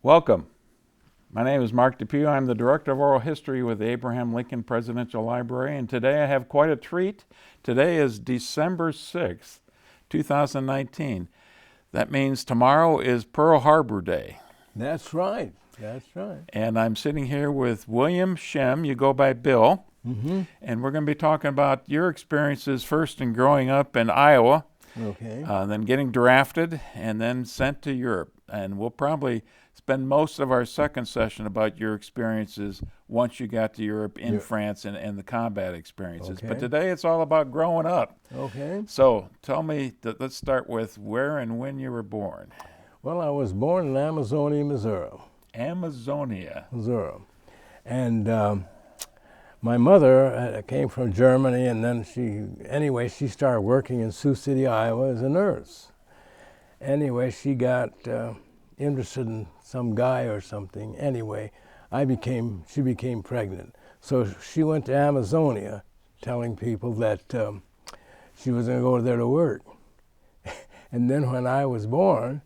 Welcome. My name is Mark DePue. I'm the Director of Oral History with the Abraham Lincoln Presidential Library, and today I have quite a treat. Today is December 6th, 2019. That means tomorrow is Pearl Harbor Day. That's right. That's right. And I'm sitting here with William Schimm. You go by Bill. Mm-hmm. And we're going to be talking about your experiences first in growing up in Iowa, Okay. then getting drafted, and then sent to Europe. And we'll probably spend most of our second session about your experiences once you got to Europe in France and the combat experiences. Okay. But today it's all about growing up. Okay. So tell me, let's start with where and when you were born. Well, I was born in Amazonia, Missouri. Amazonia. Missouri. And my mother came from Germany, and then she started working in Sioux City, Iowa as a nurse. Anyway, she got interested in some guy or something. Anyway, she became pregnant. So she went to Amazonia telling people that she was going to go there to work. And then when I was born,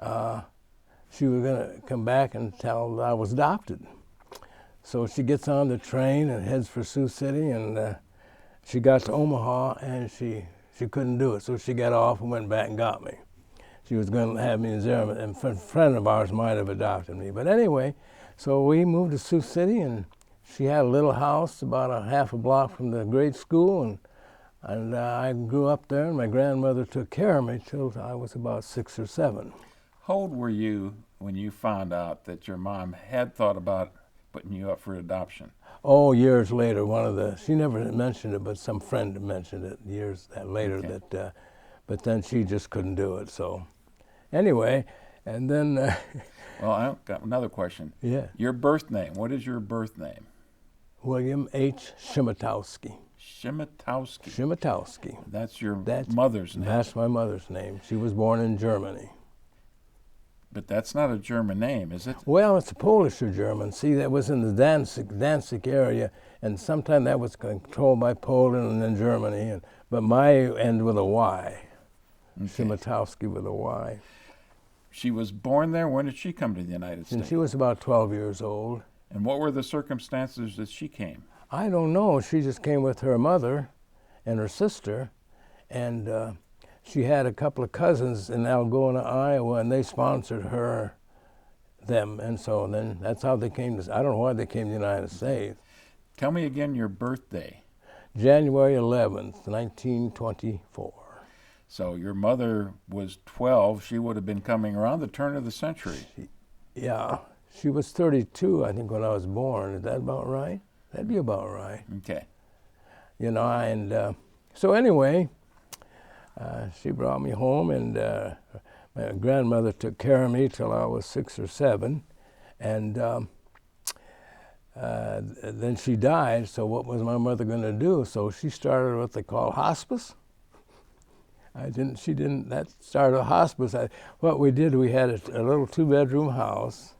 she was going to come back and tell I was adopted. So she gets on the train and heads for Sioux City, and she got to Omaha, and she couldn't do it. So she got off and went back and got me. She was going to have me in Zermatt, and a friend of ours might have adopted me. But anyway, so we moved to Sioux City, and she had a little house about a half a block from the grade school, and I grew up there, and my grandmother took care of me till I was about 6 or 7. How old were you when you found out that your mom had thought about putting you up for adoption? Oh, years later, she never mentioned it, but some friend mentioned it years later. Okay. But then she just couldn't do it, so. Anyway, and then... Well, I've got another question. Yeah. Your birth name, what is your birth name? William H. Schimatowski. Schimatowski. Schimatowski. That's your mother's name. That's my mother's name. She was born in Germany. But that's not a German name, is it? Well, it's a Polish or German. See, that was in the Danzig area, and sometime that was controlled by Poland and then Germany. But my end with a Y. Okay. Schimatowski with a Y. She was born there. When did she come to the United States? And she was about 12 years old. And what were the circumstances that she came? I don't know. She just came with her mother and her sister, and she had a couple of cousins in Algona, Iowa, and they sponsored them, and so then that's how they came to. I don't know why they came to the United States. Tell me again your birthday. January 11th, 1924. So your mother was 12. She would have been coming around the turn of the century. She was 32, I think, when I was born. Is that about right? That'd be about right. Okay. You know, and so anyway, she brought me home, and my grandmother took care of me till I was 6 or 7, and then she died. So what was my mother going to do? So she started what they call hospice. That started a hospice. What we did, we had a little 2-bedroom house,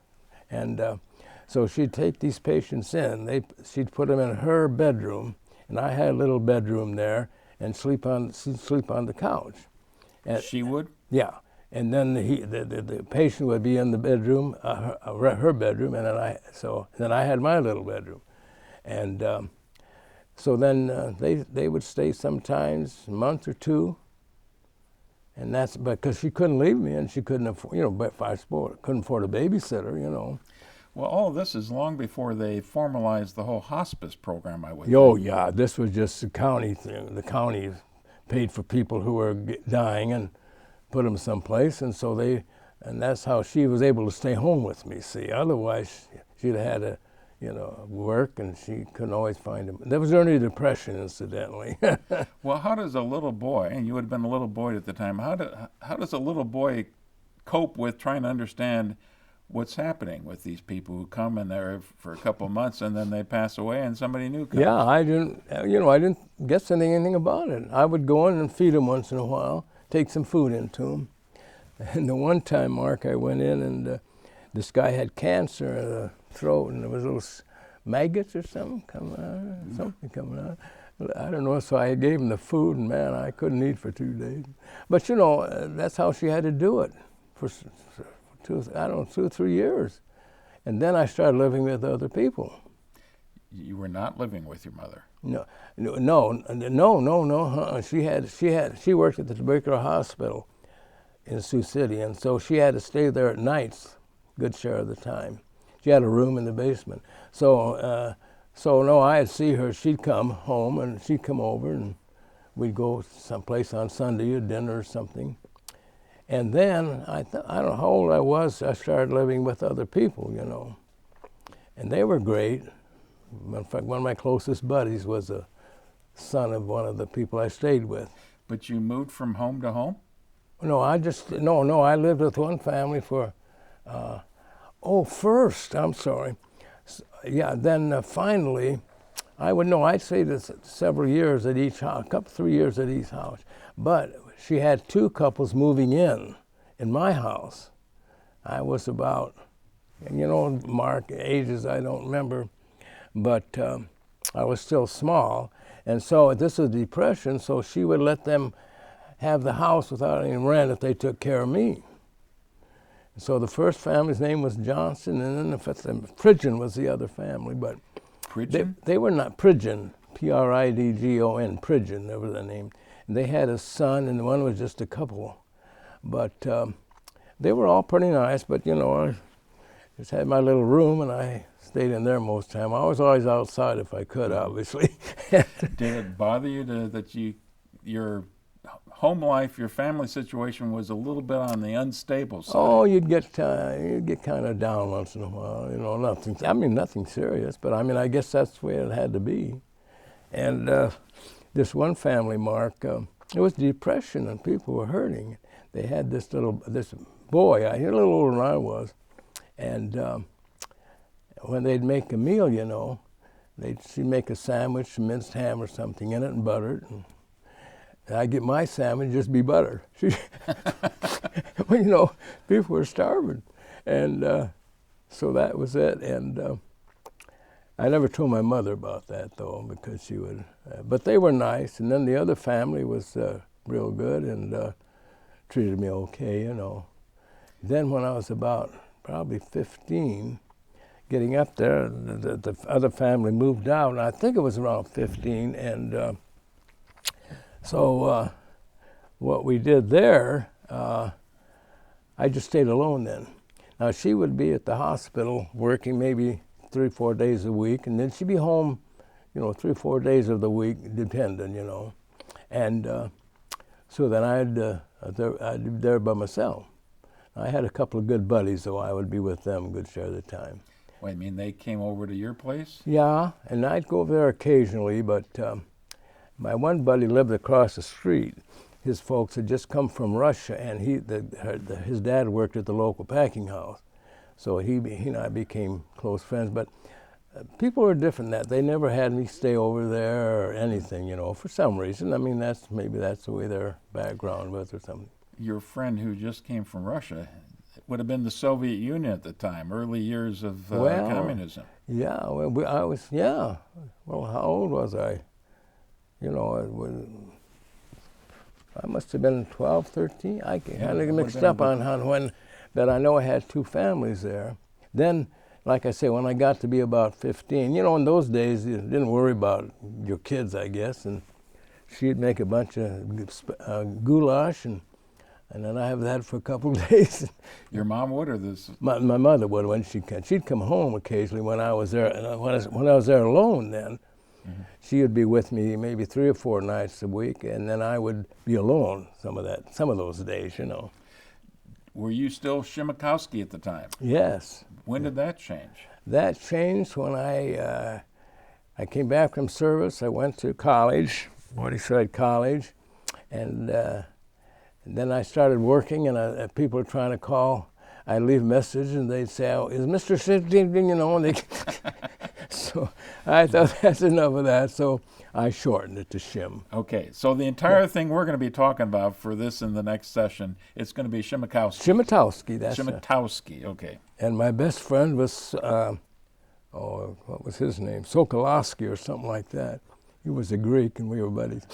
and so she'd take these patients in. She'd put them in her bedroom, and I had a little bedroom there, and sleep on the couch. And, she would? Yeah, and then the patient would be in the bedroom, her bedroom, and then I had my little bedroom, and so then they would stay sometimes a month or two. And that's because she couldn't leave me, and she couldn't afford, couldn't afford a babysitter, Well, all of this is long before they formalized the whole hospice program, I would think. Oh, yeah, this was just a county thing. The county paid for people who were dying and put them someplace, and that's how she was able to stay home with me, see. Otherwise, she'd have had to, work, and she couldn't always find him. That was during the Depression, incidentally. Well, how does a little boy, and you would have been a little boy at the time, how does a little boy cope with trying to understand what's happening with these people who come in there for a couple of months and then they pass away and somebody new comes? Yeah, I didn't guess anything about it. I would go in and feed them once in a while, take some food into them. And the one time, Mark, I went in and this guy had cancer in the throat, and there was little maggots or something coming out. I don't know, so I gave him the food, and man, I couldn't eat for 2 days. But that's how she had to do it 2 or 3 years. And then I started living with other people. You were not living with your mother. No. She worked at the tubercular hospital in Sioux City, and so she had to stay there at nights, good share of the time. She had a room in the basement. So no, I'd see her. She'd come home, and she'd come over, and we'd go someplace on Sunday or dinner or something. And then I don't know how old I was. I started living with other people, and they were great. In fact, one of my closest buddies was a son of one of the people I stayed with. But you moved from home to home? No, I lived with one family for, first, I'm sorry. Yeah, then finally, I'd stayed several years at each house, 3 years at each house. But she had 2 couples moving in my house. I was about, Mark, ages I don't remember, but I was still small. And so this was Depression, so she would let them have the house without any rent if they took care of me. So the first family's name was Johnson, and then Pridgeon was the other family. But Pridgeon? They were not Pridgeon, Pridgon, Pridgeon, that was the name. And they had a son, and one was just a couple. But they were all pretty nice, but I just had my little room, and I stayed in there most of the time. I was always outside if I could, obviously. Did it bother you that your home life, your family situation was a little bit on the unstable side? Oh, you'd get kind of down once in a while. Nothing serious, but I guess that's the way it had to be. And this one family, Mark, it was Depression, and people were hurting. They had this boy, a little older than I was, and when they'd make a meal, she'd make a sandwich, minced ham or something in it, and butter it. And I'd get my sandwich, just be butter. Well, people were starving. And so that was it. And I never told my mother about that, though, because she would. But they were nice. And then the other family was real good and treated me okay, Then when I was about probably 15, getting up there, the other family moved out. And I think it was around 15. And so what we did there, I just stayed alone then. Now she would be at the hospital working maybe 3 or 4 days a week, and then she'd be home, 3 or 4 days of the week, depending, And so then I'd be there by myself. I had a couple of good buddies, so I would be with them a good share of the time. Wait, they came over to your place? Yeah, and I'd go over there occasionally, but my one buddy lived across the street. His folks had just come from Russia, and his dad worked at the local packing house. So he and I became close friends. But people were different that. They never had me stay over there or anything, for some reason. Maybe that's the way their background was or something. Your friend who just came from Russia would have been the Soviet Union at the time, early years of communism. Yeah, Well, how old was I? I must have been 12, 13. I kind of mixed up on when, but I know I had 2 families there. Then, like I say, when I got to be about 15, in those days, you didn't worry about your kids, I guess, and she'd make a bunch of goulash, and then I have that for a couple of days. Your mom would, or this? My mother would when she'd come home occasionally when I was there, and when I was there alone then. Mm-hmm. She would be with me maybe 3 or 4 nights a week, and then I would be alone some of those days, Were you still Schimmikowski at the time? Yes. When did that change? That changed when I came back from service. I went to college, Morningside College, and then I started working, and people were trying to call. I'd leave a message, and they'd say, "Oh, is Mr. Sitting?" And they. So I thought that's enough of that, so I shortened it to Schimm. Okay, so the entire thing we're going to be talking about for this in the next session, it's going to be Schimmikowski. Schimmikowski, that's it. Schimmikowski, okay. And my best friend was, what was his name? Sokolowski or something like that. He was a Greek, and we were buddies.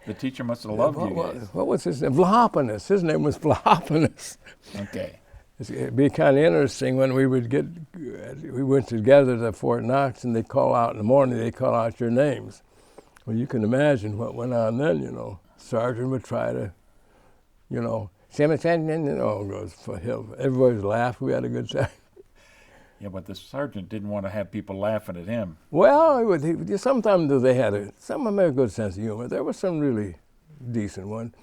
The teacher must have loved you guys. What was his name? Vlahoponis. His name was Vlahoponis. Okay. It'd be kind of interesting when we went together to Fort Knox, and they call out in the morning, they call out your names. Well, you can imagine what went on then, you know. Sergeant would try to, you know, goes for him. Everybody was laughing. We had a good time. Yeah, but the sergeant didn't want to have people laughing at him. Well, sometimes some of them had a good sense of humor. There was some really decent one.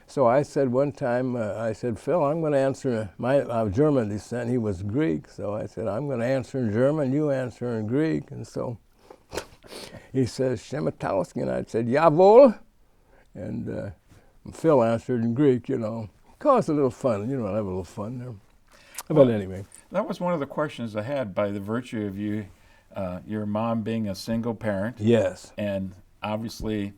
So I said one time, I said, Phil, I'm going to answer, my German descent, he was Greek, so I said, I'm going to answer in German, you answer in Greek. And so he says, Schematowski, and I said, Jawohl. And Phil answered in Greek, you know. Caused a little fun, you know, have a little fun there. But anyway. That was one of the questions I had by the virtue of you, your mom being a single parent. Yes. And obviously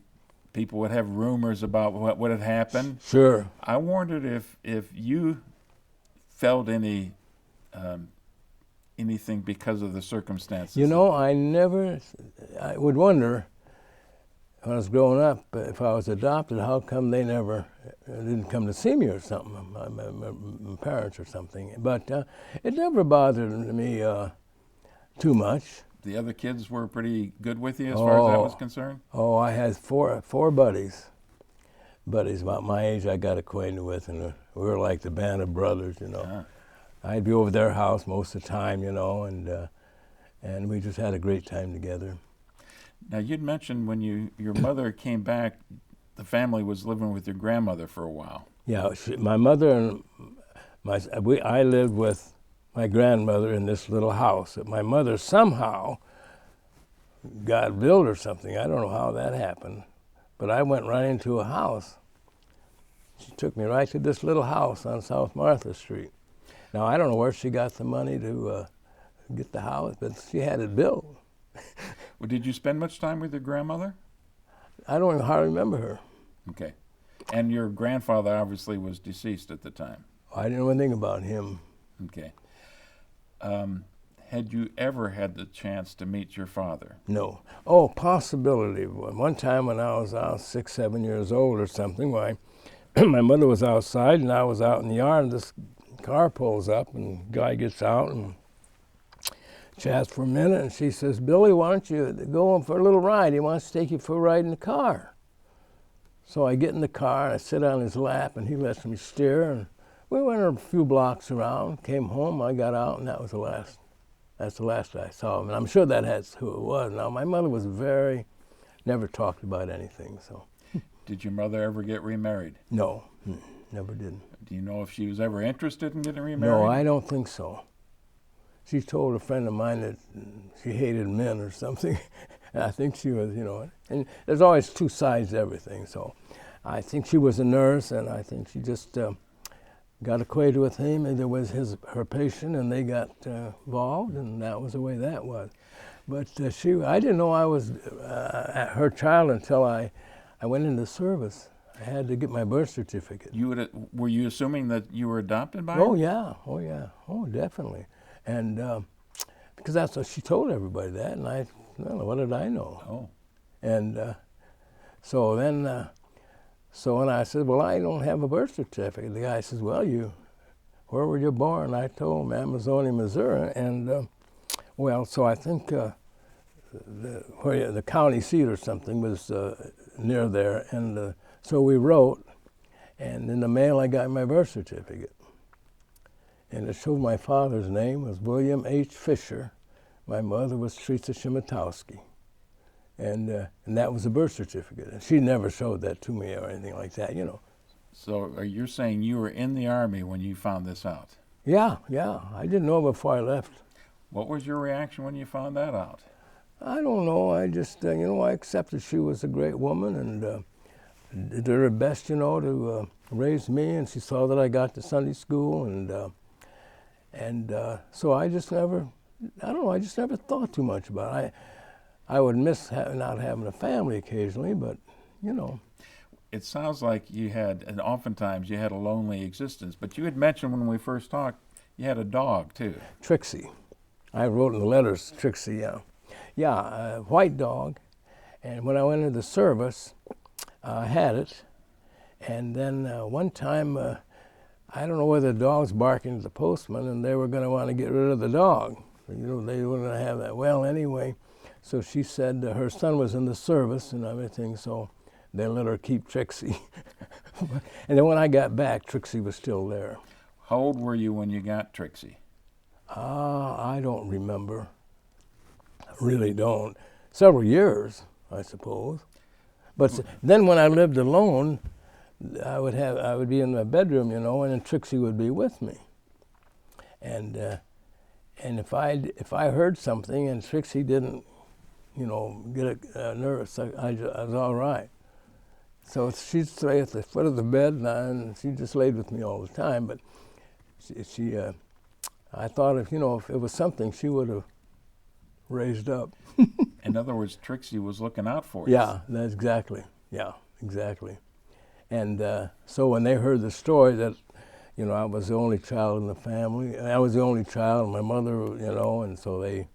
people would have rumors about what would have happened. Sure. I wondered if you felt anything because of the circumstances. You know, I would wonder when I was growing up, if I was adopted, how come they didn't come to see me or something, my parents or something. But it never bothered me too much. The other kids were pretty good with you as far as that was concerned? Oh, I had four buddies about my age I got acquainted with, and we were like the band of brothers, you know. Uh-huh. I'd be over their house most of the time, you know, and we just had a great time together. Now, you'd mentioned when your mother came back, the family was living with your grandmother for a while. Yeah, my mother and I lived with my grandmother in this little house that my mother somehow got built or something. I don't know how that happened, but I went right into a house. She took me right to this little house on South Martha Street. Now, I don't know where she got the money to get the house, but she had it built. Well, did you spend much time with your grandmother? I don't even hardly remember her. Okay. And your grandfather obviously was deceased at the time. I didn't know anything about him. Okay. Had you ever had the chance to meet your father? No. Oh, possibility. One time when I was 6, 7 years old or something, why my mother was outside and I was out in the yard, and this car pulls up and the guy gets out and chats for a minute, and she says, Billy, why don't you go for a little ride? He wants to take you for a ride in the car. So I get in the car, and I sit on his lap, and he lets me steer, and we went a few blocks around, came home, I got out, and that's the last I saw him. And I'm sure that's who it was. Now, my mother was never talked about anything, so. Did your mother ever get remarried? No, never did. Do you know if she was ever interested in getting remarried? No, I don't think so. She told a friend of mine that she hated men or something. And I think she was, you know, and there's always two sides to everything. So I think she was a nurse, and I think she just got acquainted with him, and there was her patient, and they got involved, and that was the way that was. But I didn't know I was her child until I went into service. I had to get my birth certificate. Were you assuming that you were adopted by her? Oh, yeah. Oh, definitely. And because that's what she told everybody that, and I don't know, what did I know? Oh. And so when I said, well, I don't have a birth certificate, the guy says, well, where were you born? I told him Amazonia, Missouri, and so I think where the county seat or something was near there, and so we wrote, and in the mail I got my birth certificate. And it showed my father's name was William H. Fisher. My mother was Teresa Schematowski. And that was a birth certificate. And she never showed that to me or anything like that, you know. So you're saying you were in the Army when you found this out? Yeah. I didn't know before I left. What was your reaction when you found that out? I don't know. I just, I accepted she was a great woman and did her best, to raise me. And she saw that I got to Sunday school. And so I just never thought too much about it. I would miss not having a family occasionally, but, It sounds like and oftentimes you had a lonely existence, but you had mentioned when we first talked, you had a dog too. Trixie. I wrote in the letters, Trixie, yeah. Yeah, a white dog, And when I went into the service, I had it. And then one time, I don't know whether the dog's barking at the postman, and they were going to want to get rid of the dog. You know, they were going to have that. Well, anyway, so she said her son was in the service and everything, so they let her keep Trixie. And then when I got back, Trixie was still there. How old were you when you got Trixie? I don't remember. I really don't. Several years, I suppose. But then when I lived alone, I would be in my bedroom, you know, and then Trixie would be with me. And if I heard something and Trixie didn't, you know, get nervous, I was all right. So she'd stay at the foot of the bed, and she just laid with me all the time. But I thought if it was something, she would have raised up. In other words, Trixie was looking out for you. Yeah, that's exactly. Yeah, exactly. And so when they heard the story that, you know, I was the only child in the family, I was the only child, my mother, you know, and so they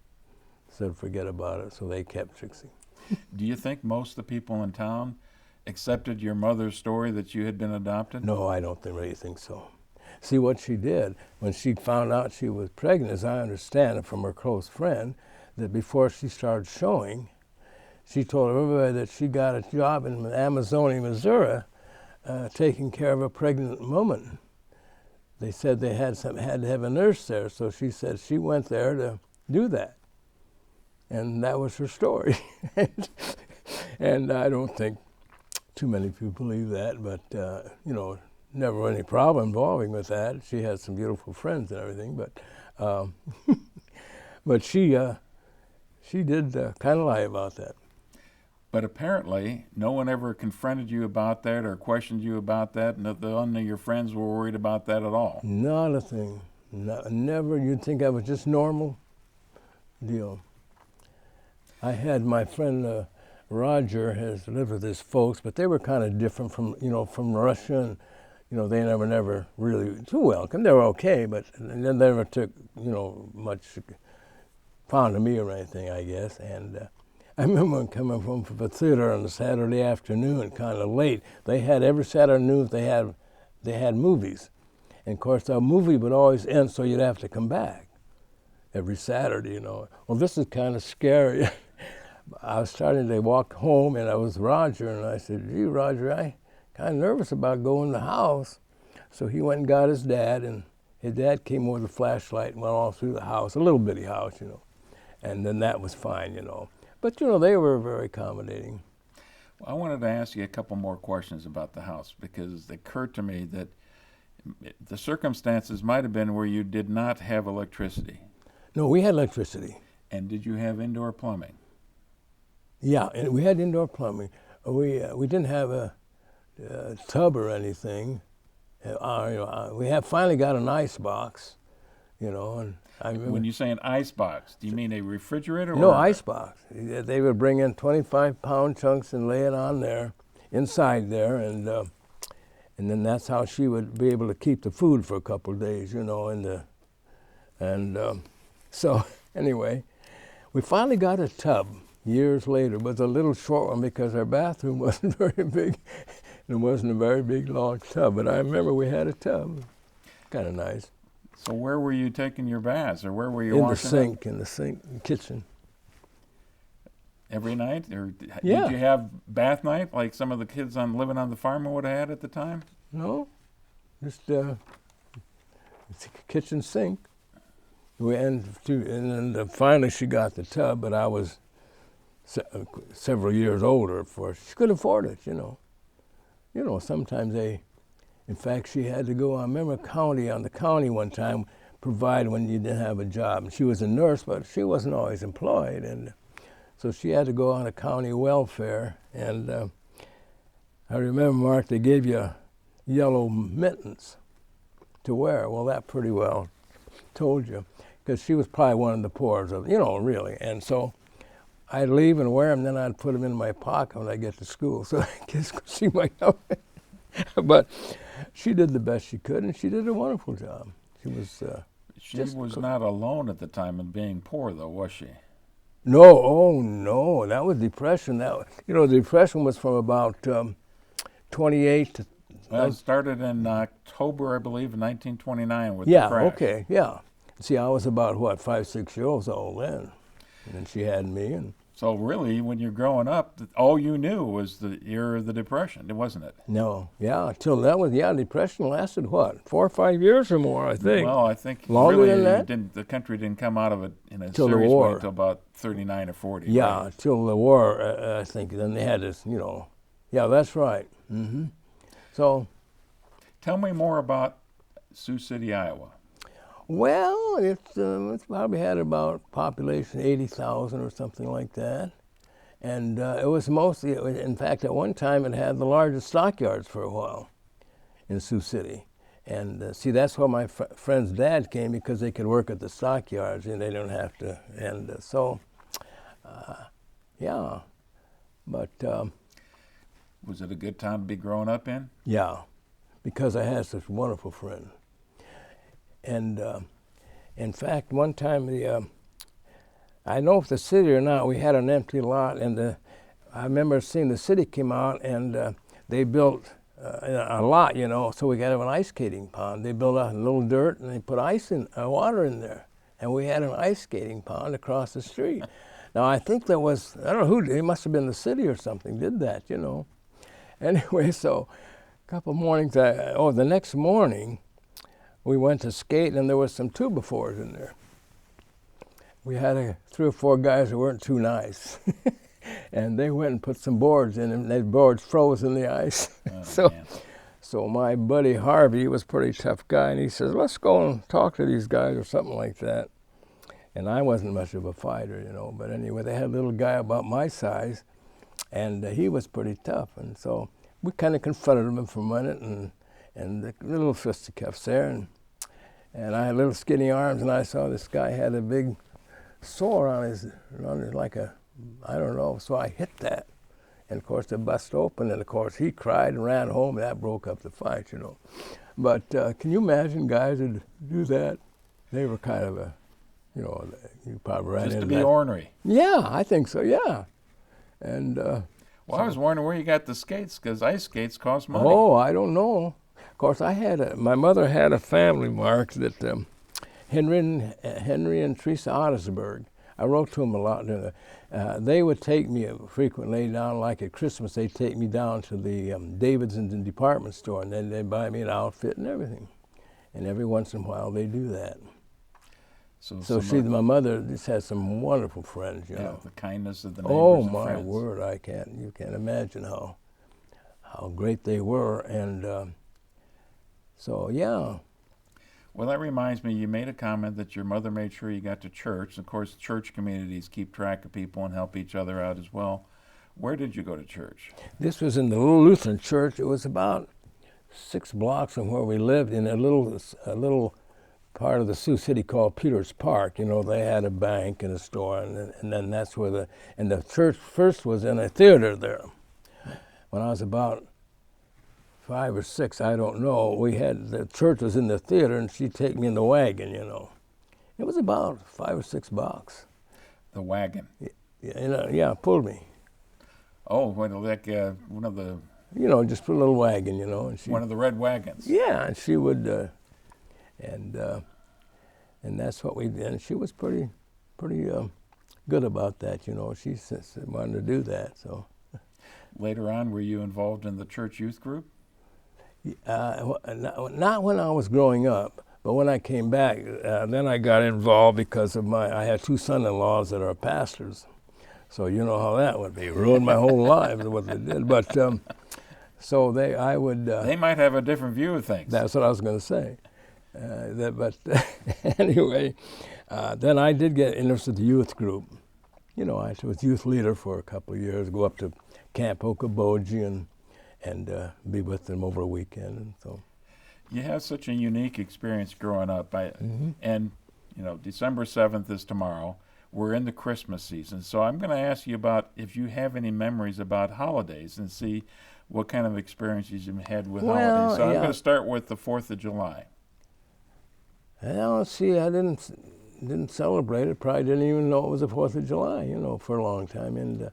said forget about it, so they kept Trixie. Do you think most of the people in town accepted your mother's story that you had been adopted? No, I don't really think so. See, what she did, when she found out she was pregnant, as I understand it from her close friend, that before she started showing, she told everybody that she got a job in Amazonia, Missouri, taking care of a pregnant woman. They said they had to have a nurse there, so she said she went there to do that. And that was her story. And I don't think too many people believe that, but, you know, never any problem involving with that. She had some beautiful friends and everything, but but she did kind of lie about that. But apparently, no one ever confronted you about that or questioned you about that, and none of your friends were worried about that at all. Not a thing. Never. You'd think I was just normal deal. I had my friend Roger has lived with his folks, but they were kind of different from Russia, and they never really too welcome. They were okay, but they never took much fond of me or anything, I guess. And I remember coming home from the theater on a Saturday afternoon, kind of late. They had every Saturday afternoon they had movies, and of course the movie would always end, so you'd have to come back every Saturday. Well, this is kind of scary. I was starting to walk home, and I was Roger, and I said, "Gee, Roger, I kind of nervous about going in the house." So he went and got his dad, and his dad came with a flashlight and went all through the house, a little bitty house, and then that was fine, But, they were very accommodating. Well, I wanted to ask you a couple more questions about the house, because it occurred to me that the circumstances might have been where you did not have electricity. No, we had electricity. And did you have indoor plumbing? Yeah, and we had indoor plumbing. We didn't have a tub or anything. We have finally got an ice box, and I remember. When you say an ice box, do you mean a refrigerator? No, ice box. They would bring in 25-pound chunks and lay it on there, inside there, and then that's how she would be able to keep the food for a couple of days, So anyway, we finally got a tub years later. It was a little short one because our bathroom wasn't very big. It wasn't a very big, long tub, but I remember we had a tub. Kind of nice. So where were you taking your baths, or where were you washing in the sink, kitchen. Every night? Or Yeah. Did you have bath night like some of the kids living on the farm would have had at the time? No, just it's a kitchen sink. And then finally she got the tub, but I was several years older for she could afford it, Sometimes in fact, she had to go, I remember on the county one time, provide when you didn't have a job. And she was a nurse, but she wasn't always employed. And so she had to go on a county welfare. And I remember, Mark, they gave you yellow mittens to wear. Well, that pretty well told you, because she was probably one of the poorest of, really. And so I'd leave and wear them, then I'd put them in my pocket when I get to school, so kids could see my helmet. But she did the best she could, and she did a wonderful job. She was She was not alone at the time in being poor, though, was she? No, oh no, that was Depression. The Depression was from about 28 to. Well, it started in October, I believe, in 1929 with the Yeah, crash. okay, yeah. See, I was about, what, 5, 6 years old then. And then she had me. And So really, when you're growing up, all you knew was the era of the Depression, wasn't it? no, yeah, until that was, Depression lasted, what, 4 or 5 years or more, I think. Well, I think Longer really than that? the country didn't come out of it in a Till the serious way war. until about 39 or 40. Yeah, right? till the war, I think. Then they had this, Yeah, that's right. So, Tell me more about Sioux City, Iowa. well, it's probably had about population 80,000 or something like that. And it was mostly, in fact, at one time it had the largest stockyards for a while in Sioux City. And see, that's why my friend's dad came, because they could work at the stockyards and they don't have to. And yeah. But Was it a good time to be growing up in? yeah, because I had such wonderful friends. And in fact, one time, I know if the city or not, we had an empty lot, and I remember seeing the city came out and they built a lot, so we got an ice skating pond. They built out a little dirt and they put water in there, and we had an ice skating pond across the street. Now I think there was, I don't know who, it must have been the city or something did that, Anyway, so a couple mornings, the next morning, we went to skate and there was some 2x4s in there. We had 3 or 4 guys who weren't too nice. And they went and put some boards in and the boards froze in the ice. Oh, man. So my buddy Harvey was a pretty tough guy, and he says, let's go and talk to these guys or something like that. And I wasn't much of a fighter, but anyway, they had a little guy about my size, and he was pretty tough. And so we kind of confronted him for a minute, and the little fisticuffs there. And I had little skinny arms, and I saw this guy had a big sore on his like a, I don't know, so I hit that. And of course, it busted open, and of course, he cried and ran home, and that broke up the fight, But can you imagine guys who'd do that? They were kind of you probably ran Just into to be that. ornery. Yeah, I think so, yeah. And Well, I was wondering where you got the skates, because ice skates cost money. oh, I don't know. Of course, my mother had a family, Mark, that Henry and Teresa Ottersberg. I wrote to them a lot. They would take me frequently down, like at Christmas, they'd take me down to the Davidson's department store, and then they'd buy me an outfit and everything. And every once in a while, they do that. So my mother just had some wonderful friends, Yeah, the kindness of the neighbors Oh, and my friends. word, you can't imagine how great they were. And so, yeah. Well, that reminds me, you made a comment that your mother made sure you got to church. Of course, church communities keep track of people and help each other out as well. Where did you go to church? This was in the little Lutheran church. It was about 6 blocks from where we lived, in a little part of the Sioux City called Peters Park. They had a bank and a store, and then that's where the church first was in a theater there. When I was about 5 or 6, I don't know, the church was in the theater, and she'd take me in the wagon, It was about 5 or 6 blocks. The wagon. Yeah, pulled me. Oh, like one of the Just put a little wagon, and she. one of the red wagons. Yeah, and she would, and that's what we did. And she was pretty good about that, She wanted to do that, so. Later on, were you involved in the church youth group? Not when I was growing up, but when I came back, then I got involved because of I had 2 son-in-laws that are pastors. So you know how that would be. Ruined my whole life is what they did. But so I would. They might have a different view of things. That's what I was going to say. But anyway, then I did get interested in the youth group. I was youth leader for a couple of years, go up to Camp Okoboji and be with them over a weekend, and so. You have such a unique experience growing up. And, December 7th is tomorrow. We're in the Christmas season. So I'm going to ask you about if you have any memories about holidays and see what kind of experiences you've had with holidays. So I'm going to start with the 4th of July. Well, see, I didn't didn't celebrate it. Probably didn't even know it was the 4th of July, for a long time. And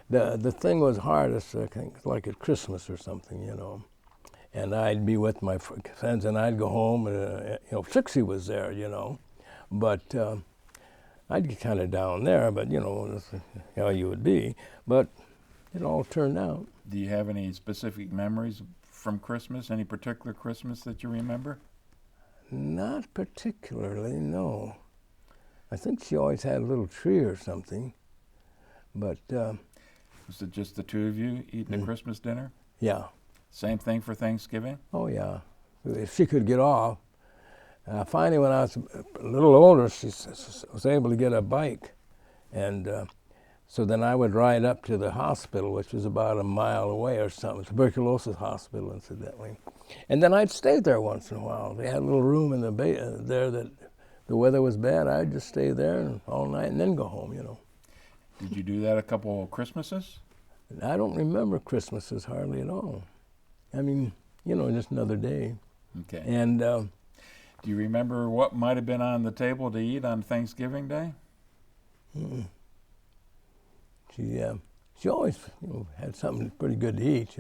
the thing was hardest, I think, like at Christmas or something, And I'd be with my friends, and I'd go home, and Trixie was there, But I'd get kind of down there, but that's how you would be. But it all turned out. Do you have any specific memories from Christmas? Any particular Christmas that you remember? Not particularly, no. I think she always had a little tree or something, but... Was it just the two of you eating a Christmas dinner? Yeah. Same thing for Thanksgiving? Oh, yeah. If she could get off. Finally, when I was a little older, she was able to get a bike, and so then I would ride up to the hospital, which was about a mile away or something, tuberculosis hospital, incidentally. And then I'd stay there once in a while. They had a little room in the there that the weather was bad. I'd just stay there all night and then go home, Did you do that a couple of Christmases? I don't remember Christmases hardly at all. I mean, just another day. Okay. And do you remember what might have been on the table to eat on Thanksgiving Day? She always had something pretty good to eat,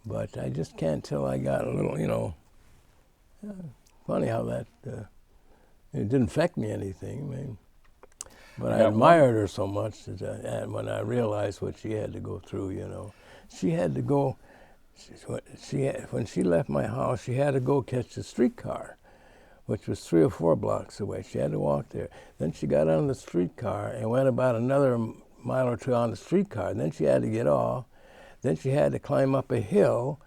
But I just can't till I got a little, funny how that, it didn't affect me anything. I mean, but I admired her so much that when I realized what she had to go through, She had to go, when she left my house, she had to go catch the streetcar, which was 3 or 4 blocks away. She had to walk there. Then she got on the streetcar and went about another mile or 2 on the streetcar. Then she had to get off. Then she had to climb up a hill,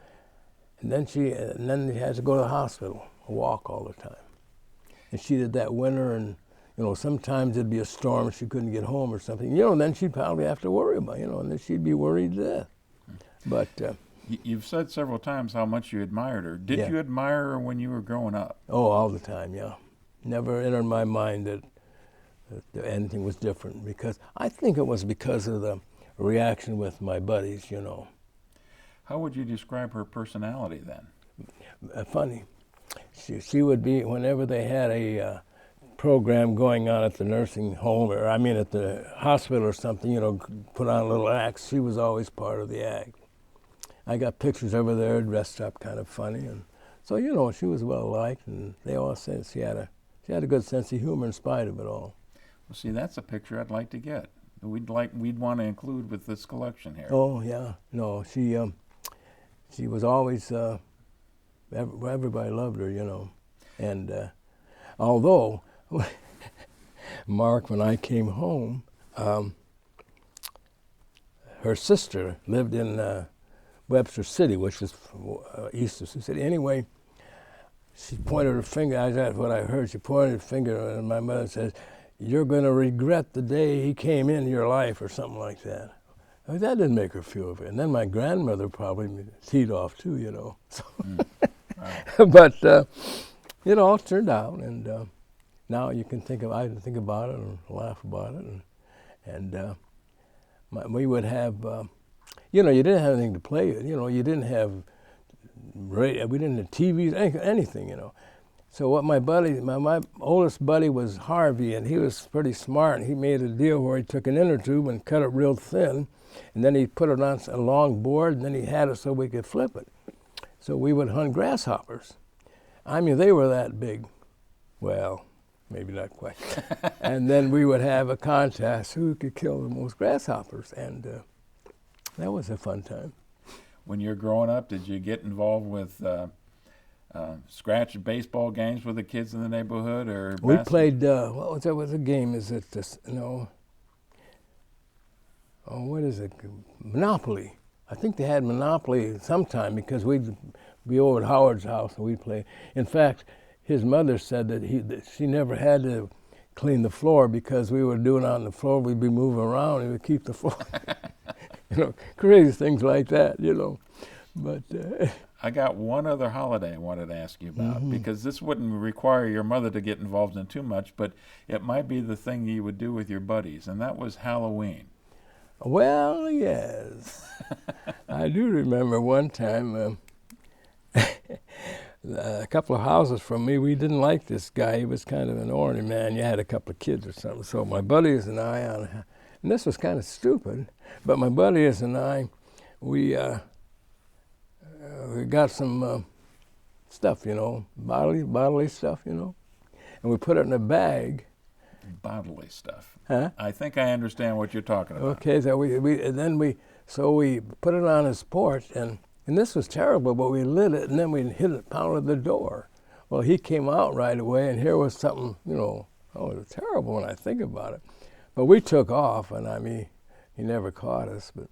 and then she had to go to the hospital, walk all the time. And she did that winter, and sometimes it'd be a storm, and she couldn't get home or something. Then she'd probably have to worry about, and then she'd be worried to death. But you've said several times how much you admired her. Did you admire her when you were growing up? Oh, all the time, yeah. Never entered my mind that anything was different, because I think it was because of the reaction with my buddies, How would you describe her personality then? Funny. She would be, whenever they had a program going on at the nursing home, or at the hospital or something, put on a little act, she was always part of the act. I got pictures of her there dressed up kind of funny, and so she was well liked, and they all said she had a good sense of humor in spite of it all. Well, see, that's a picture I'd like to get. We'd want to include with this collection here. Oh yeah, no, she was always everybody loved her, and although Mark, when I came home, her sister lived in Webster City, which is east of Sioux City. Anyway, she pointed her finger, that's what I heard, she pointed her finger, and my mother says, "You're going to regret the day he came into your life," or something like that. That didn't make her feel good. And then my grandmother probably teed off too, So Wow. But it all turned out, and now I can think about it and laugh about it, and we would have, you didn't have anything to play with. You didn't have radio, we didn't have TVs, anything, So what my oldest buddy was Harvey, and he was pretty smart, and he made a deal where he took an inner tube and cut it real thin, and then he put it on a long board, and then he had it so we could flip it. So we would hunt grasshoppers. They were that big. Well, maybe not quite. And then we would have a contest who could kill the most grasshoppers, and that was a fun time. When you were growing up, did you get involved with scratch baseball games with the kids in the neighborhood, or we played? What was that? What was the game? Is it what is it? Monopoly. I think they had Monopoly sometime, because we'd be over at Howard's house and we'd play. In fact, his mother said that she never had to clean the floor, because we would do it on the floor. We'd be moving around and we'd keep the floor. Crazy things like that, But I got one other holiday I wanted to ask you about, because this wouldn't require your mother to get involved in too much, but it might be the thing you would do with your buddies, and that was Halloween. Well, yes. I do remember one time a couple of houses from me. We didn't like this guy. He was kind of an ornery man. You had a couple of kids or something. So my buddies and I, and this was kind of stupid, but my buddies and I, we got some stuff, you know, bodily stuff, you know, and we put it in a bag. Bodily stuff. Huh? I think I understand what you're talking about. Okay, so we put it on his porch, and this was terrible, but we lit it, and then we hit it, pounded the door. Well, he came out right away, and here was something, you know, oh, it was terrible when I think about it. But we took off, and I mean, he never caught us. But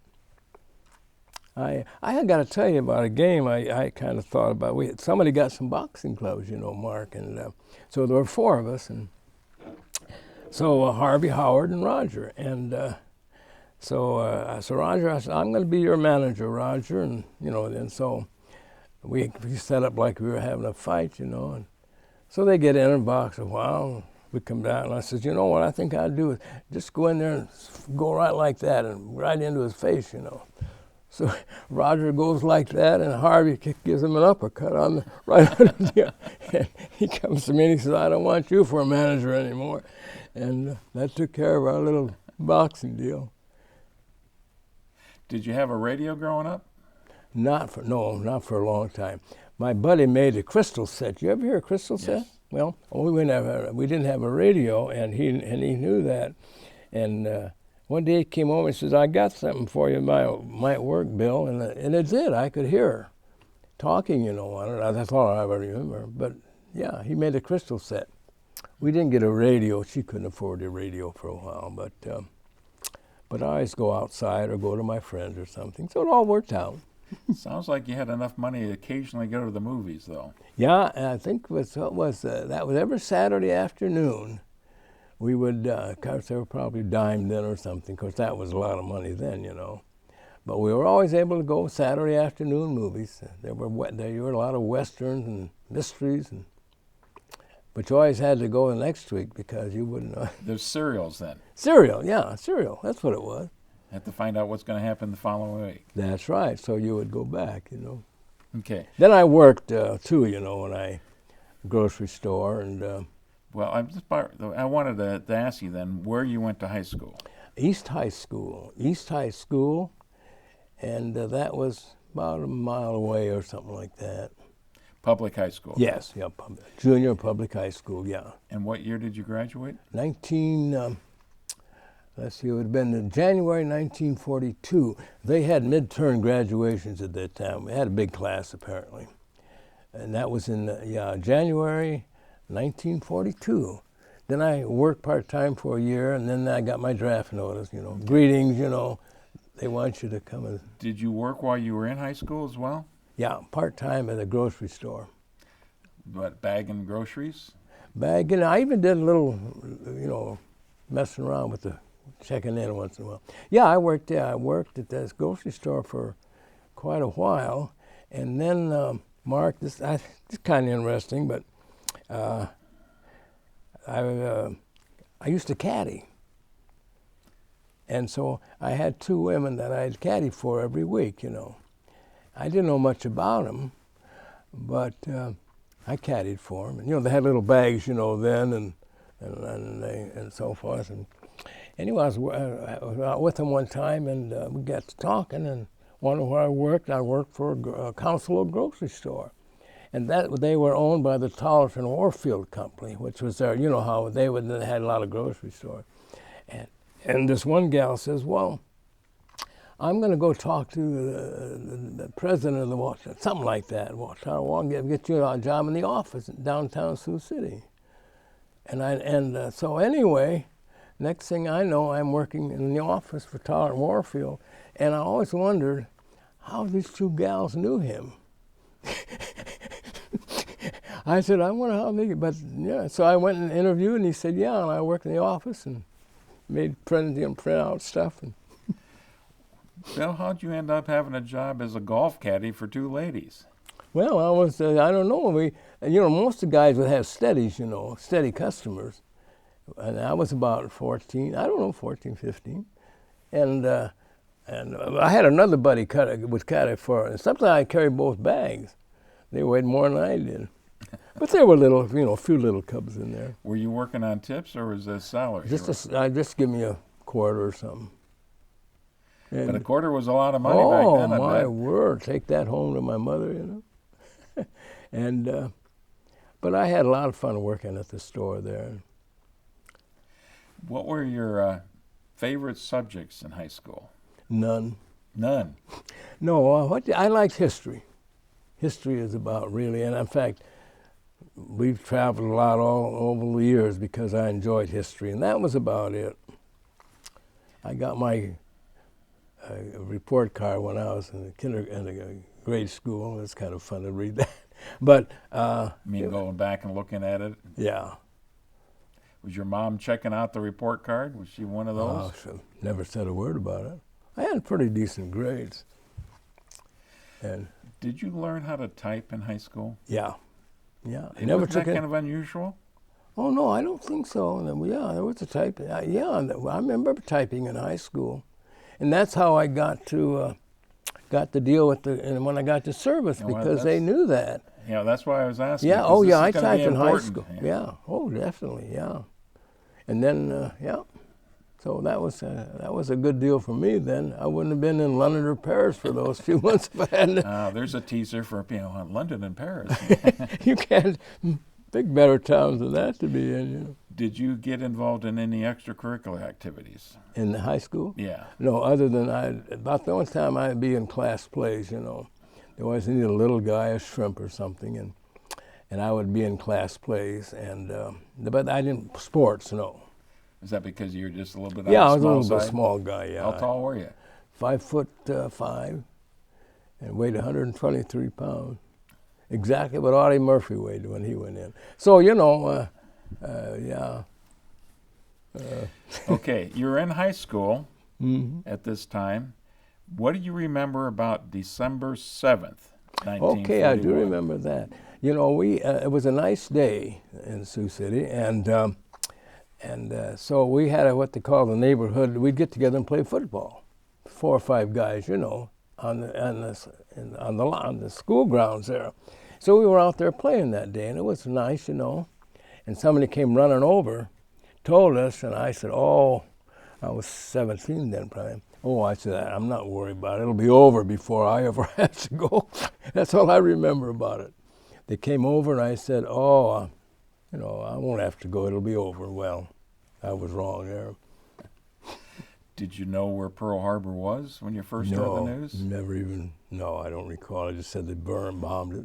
I had got to tell you about a game I kind of thought about. Somebody got some boxing gloves, you know, Mark, and so there were four of us, and so Harvey, Howard, and Roger, and so Roger, I said, I'm going to be your manager, Roger, and you know, and so we set up like we were having a fight, you know, and so they get in and box a while. We come down, and I said, you know what I think I'd do is just go in there and go right like that and right into his face, you know. So Roger goes like that, and Harvey gives him an uppercut on the right under the, and he comes to me and he says, I don't want you for a manager anymore. And that took care of our little boxing deal. Did you have a radio growing up? Not for a long time. My buddy made a crystal set. You ever hear a crystal set? Yes. Well, we didn't have a radio, and he knew that. And one day he came over and says, I got something for you, might work, Bill. And it did. I could hear her talking, you know, on it. That's all I ever remember. But yeah, he made a crystal set. We didn't get a radio. She couldn't afford a radio for a while, but I always go outside or go to my friends or something. So it all worked out. Sounds like you had enough money to occasionally go to the movies, though. Yeah, and I think that was every Saturday afternoon. We would, of course, they were probably dime then or something, because that was a lot of money then, you know. But we were always able to go Saturday afternoon movies. There were a lot of westerns and mysteries, but you always had to go the next week because you wouldn't know. There's serials then. Serial, that's what it was. Have to find out what's going to happen the following week. That's right, so you would go back, you know. Okay. Then I worked, too, you know, in a grocery store, and... Well, I wanted to ask you then where you went to high school. East High School, and that was about a mile away or something like that. Public high school? Yes, yeah, junior public high school, yeah. And what year did you graduate? Let's see, it would have been in January 1942. They had midterm graduations at that time. We had a big class, apparently. And that was in, January 1942. Then I worked part-time for a year, and then I got my draft notice, you know. Greetings, you know. They want you to come and... Did you work while you were in high school as well? Yeah, part-time at a grocery store. What, bagging groceries? Bagging. I even did a little, you know, messing around with the checking in once in a while. Yeah, I worked at this grocery store for quite a while. And then, Mark, this is kind of interesting, but I used to caddy. And so I had two women that I'd caddy for every week, you know. I didn't know much about them, but I caddied for them. And, you know, they had little bags, you know, then and so forth. And anyway, I was out with them one time, and we got to talking, and wondered where I worked. I worked for a Council grocery store. And that they were owned by the Tollerton Warfield Company, which was there. You know how they had a lot of grocery stores. And this one gal says, well, I'm going to go talk to the president of the Washington, something like that. Get you a job in the office in downtown Sioux City. And so anyway, next thing I know, I'm working in the office for Tollerton Warfield, and I always wondered how these two gals knew him. I said, I wonder how they, but yeah. So I went and interviewed, and he said, yeah, and I worked in the office and made print out stuff. And Bill, how'd you end up having a job as a golf caddy for two ladies? Well, I was, I don't know, most of the guys would have steadies, you know, steady customers. And I was about 14, 15. And I had another buddy would caddy for, and sometimes I carried both bags. They weighed more than I did. But there were little, a few little cubs in there. Were you working on tips or was that salary? Just give me a quarter or something. But a quarter was a lot of money back then, I bet. Oh, my word. Take that home to my mother, And, but I had a lot of fun working at the store there. What were your favorite subjects in high school? None. None? No, I liked history. History is about really, and in fact, we've traveled a lot all over the years because I enjoyed history, and that was about it. I got my report card when I was in grade school. It's kind of fun to read that. But you mean going back and looking at it? Yeah. Was your mom checking out the report card? Was she one of those? She never said a word about it. I had pretty decent grades. And did you learn how to type in high school? Yeah. Yeah. Was that kind of unusual? Oh, no, I don't think so. Yeah, there was a type. Yeah, I remember typing in high school. And that's how I got the deal with and when I got to service, because they knew that. Yeah, that's why I was asking. Yeah, I typed in high school. Yeah, oh, definitely, yeah. And then, so that was a good deal for me then. I wouldn't have been in London or Paris for those few months if I hadn't. There's a teaser for London and Paris. You can't pick better towns than that to be in, Did you get involved in any extracurricular activities? In the high school? Yeah. No, other than about the only time I'd be in class plays, They always needed a little guy, a shrimp or something, and I would be in class plays, but I didn't, sports, no. Is that because you were just a little bit I on was the a little small bit side? small guy, yeah. How tall were you? 5'5", and weighed 123 pounds. Exactly what Audie Murphy weighed when he went in. So, yeah. Okay, you were in high school at this time. What do you remember about December 7th, 1941? Okay, I do remember that. It was a nice day in Sioux City, and so we had what they call the neighborhood. We'd get together and play football, 4 or 5 guys, on the school grounds there. So we were out there playing that day, and it was nice, And somebody came running over, told us, and I said, "Oh," I was 17 then, probably. "Oh," I said, "I'm not worried about it. It'll be over before I ever have to go." That's all I remember about it. They came over, and I said, "Oh, I won't have to go. It'll be over." Well, I was wrong there. Did you know where Pearl Harbor was when you first heard the news? Never even. No, I don't recall. I just said they bombed it,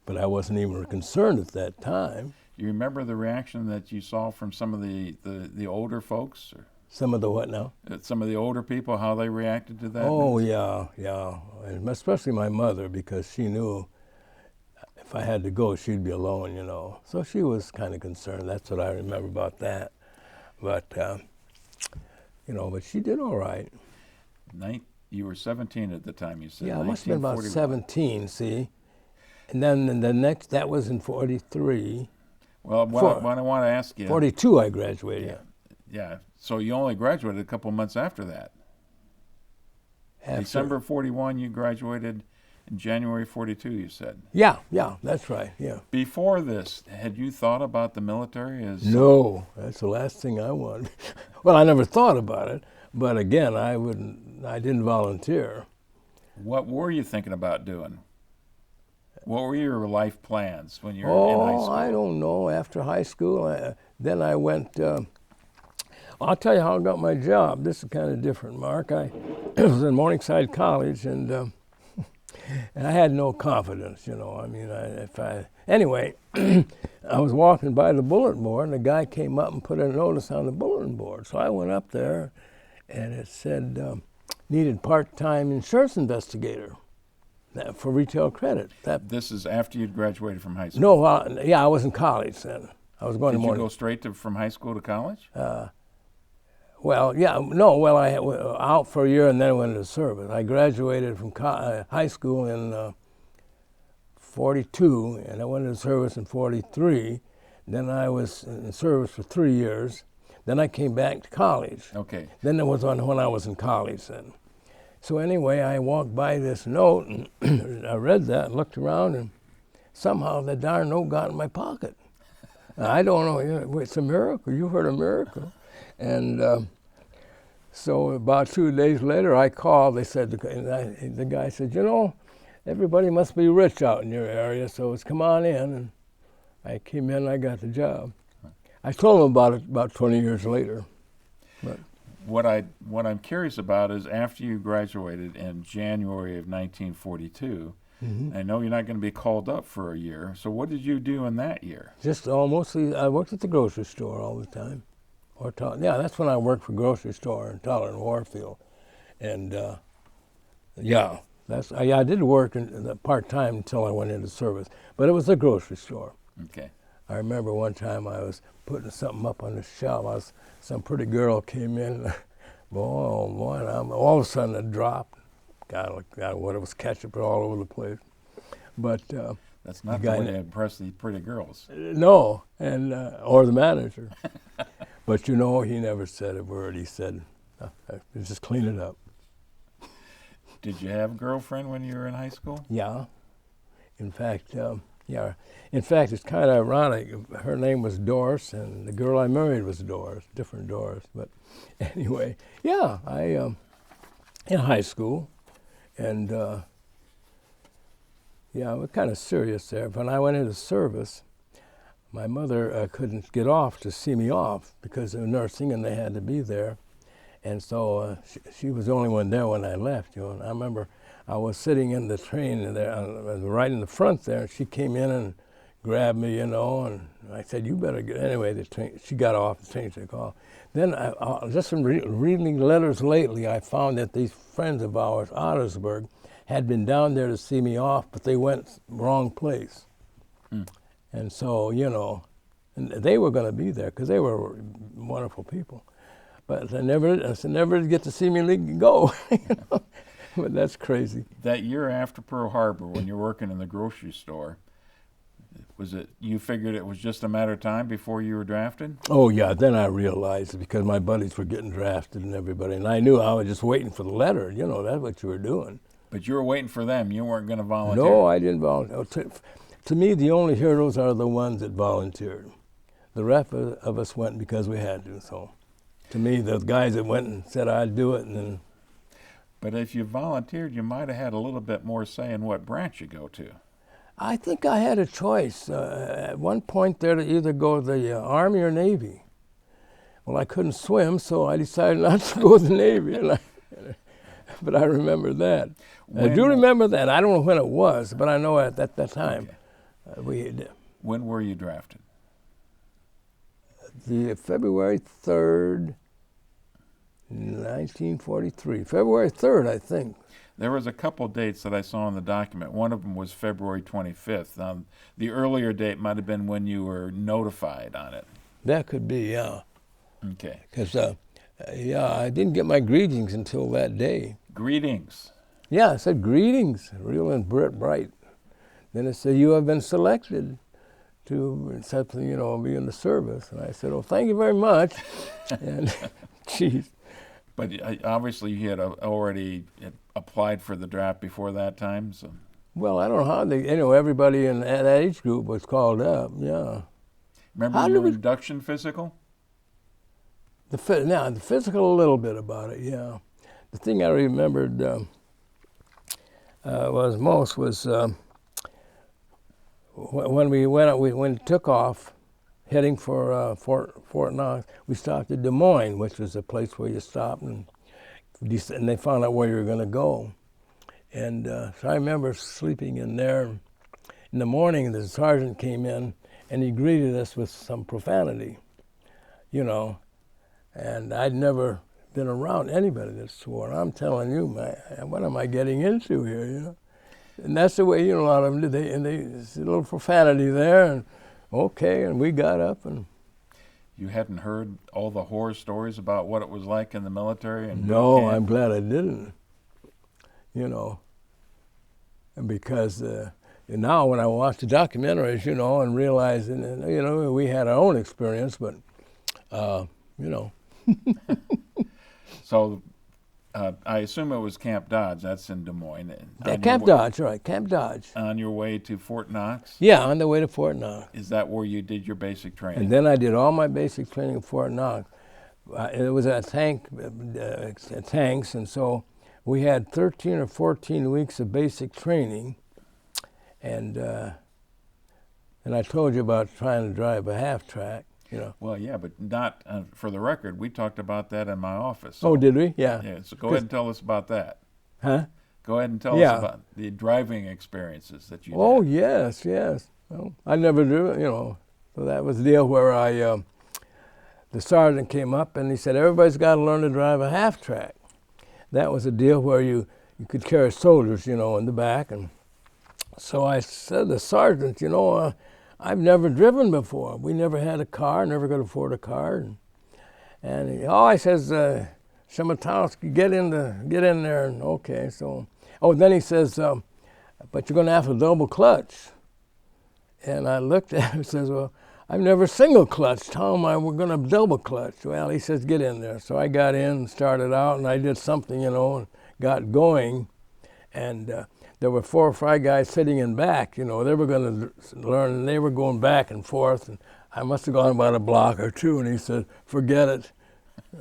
but I wasn't even concerned at that time. You remember the reaction that you saw from some of the older folks? Or some of the what now? Some of the older people, how they reacted to that? Oh, news? yeah. And especially my mother, because she knew if I had to go, she'd be alone, So she was kind of concerned. That's what I remember about that. But, but she did all right. You were 17 at the time, you said. Yeah, I must have been about 17, see? And then that was in 43. Well, what I want to ask you. 42 I graduated. Yeah. So you only graduated a couple months after that. December 41, you graduated. In January 42, you said. Yeah, that's right, yeah. Before this, had you thought about the military as... No, that's the last thing I wanted. Well, I never thought about it, but again, I didn't volunteer. What were you thinking about doing? What were your life plans when you were in high school? I don't know. After high school, then I went... I'll tell you how I got my job. This is kind of different, Mark. I was in Morningside College, and I had no confidence, Anyway, I was walking by the bulletin board, and a guy came up and put a notice on the bulletin board. So I went up there, and it said, needed part-time insurance investigator for retail credit. This is after you'd graduated from high school? No, I was in college then. I was going to morning. Did you go straight from high school to college? Well, yeah, no, well, I went out for a year and then went into service. I graduated from high school in 42, and I went into service in 43. Then I was in service for 3 years. Then I came back to college. Okay. Then it was when I was in college then. So anyway, I walked by this note, and I read that and looked around, and somehow the darn note got in my pocket. I don't know, it's a miracle. You heard a miracle. And so about 2 days later, I called. They said, the guy said, everybody must be rich out in your area, so it's come on in. And I came in and I got the job. I told them about it about 20 years later. But what I'm curious about is after you graduated in January of 1942, I know you're not going to be called up for a year. So what did you do in that year? just mostly, I worked at the grocery store all the time. That's when I worked for grocery store in Tyler and Warfield. And I did work in part-time until I went into service. But it was a grocery store. Okay. I remember one time I was putting something up on the shelf. Some pretty girl came in. Boy, and all of a sudden it dropped. God, what it was ketchup all over the place. But that's not the way to impress the pretty girls. No, and or the manager. But he never said a word. He said, "Just clean it up." Did you have a girlfriend when you were in high school? Yeah. In fact, it's kind of ironic. Her name was Doris, and the girl I married was Doris, different Doris. But anyway, I in high school, and we're kind of serious there. When I went into service, my mother couldn't get off to see me off because of nursing, and they had to be there. And so she was the only one there when I left. And I remember I was sitting in the train there, right in the front there, and she came in and grabbed me, and I said, "You better get." Anyway, she got off, the train took off. Then, just from reading letters lately, I found that these friends of ours, Ottersburg, had been down there to see me off, but they went wrong place. And so, and they were going to be there because they were wonderful people. But I never get to see me go. But that's crazy. That year after Pearl Harbor, when you're working in the grocery store, you figured it was just a matter of time before you were drafted? Oh, yeah. Then I realized because my buddies were getting drafted and everybody, and I knew I was just waiting for the letter. That's what you were doing. But you were waiting for them. You weren't going to volunteer. No, I didn't volunteer. To me, the only heroes are the ones that volunteered. The rest of us went because we had to. So, to me, the guys that went and said I'd do it, and then. But if you volunteered, you might have had a little bit more say in what branch you go to. I think I had a choice at one point there to either go to the Army or Navy. Well, I couldn't swim, so I decided not to go to the Navy. But I remember that. I do remember that. I don't know when it was, but I know at that time. Okay. When were you drafted? The February 3rd, 1943. February 3rd, I think. There was a couple dates that I saw in the document. One of them was February 25th. The earlier date might have been when you were notified on it. That could be, yeah. Okay. Because, I didn't get my greetings until that day. Greetings. Yeah, it said greetings, real and bright. Then it said, you have been selected to be in the service. And I said, oh, thank you very much. And, geez. But obviously you had already applied for the draft before that time, so. Well, I don't know how everybody in that age group was called up, yeah. Remember your induction physical? The physical, a little bit about it, yeah. The thing I remembered was when we took off, heading for Fort Knox, we stopped at Des Moines, which was a place where you stopped, and they found out where you were going to go. And so I remember sleeping in there. In the morning, the sergeant came in, and he greeted us with some profanity, and I'd never been around anybody that swore. And I'm telling you, man, what am I getting into here, And that's the way, a lot of them did. There's a little profanity there, and okay, and we got up and. You hadn't heard all the horror stories about what it was like in the military? And no, I'm glad I didn't. And because now when I watch the documentaries, and realize, we had our own experience, but, So I assume it was Camp Dodge. That's in Des Moines. Camp Dodge, right, Camp Dodge. On your way to Fort Knox? Yeah, on the way to Fort Knox. Is that where you did your basic training? And then I did all my basic training at Fort Knox. It was at tanks, and so we had 13 or 14 weeks of basic training. And I told you about trying to drive a half-track, you know. Well, yeah, but not, for the record, we talked about that in my office. So, oh, did we? Yeah. Yeah, so go ahead and tell us about that. Huh? Go ahead and tell us about the driving experiences that you Oh, did. yes, yes. Well, I never do, you know. So that was the deal where the sergeant came up and he said, everybody's got to learn to drive a half-track. That was a deal where you could carry soldiers, you know, in the back. And so I said to the sergeant, you know, I've never driven before. We never had a car, never could afford a car. And I says, Shimatowski, get in there. And okay, so, then he says, but you're going to have to double clutch. And I looked at him and says, well, I've never single clutched. How am I, we're going to double clutch? Well, he says, get in there. So I got in and started out, and I did something, you know, and got going. And there were 4 or 5 guys sitting in back, you know, they were going to learn, and they were going back and forth. And I must have gone about a block or 2, and he said, forget it.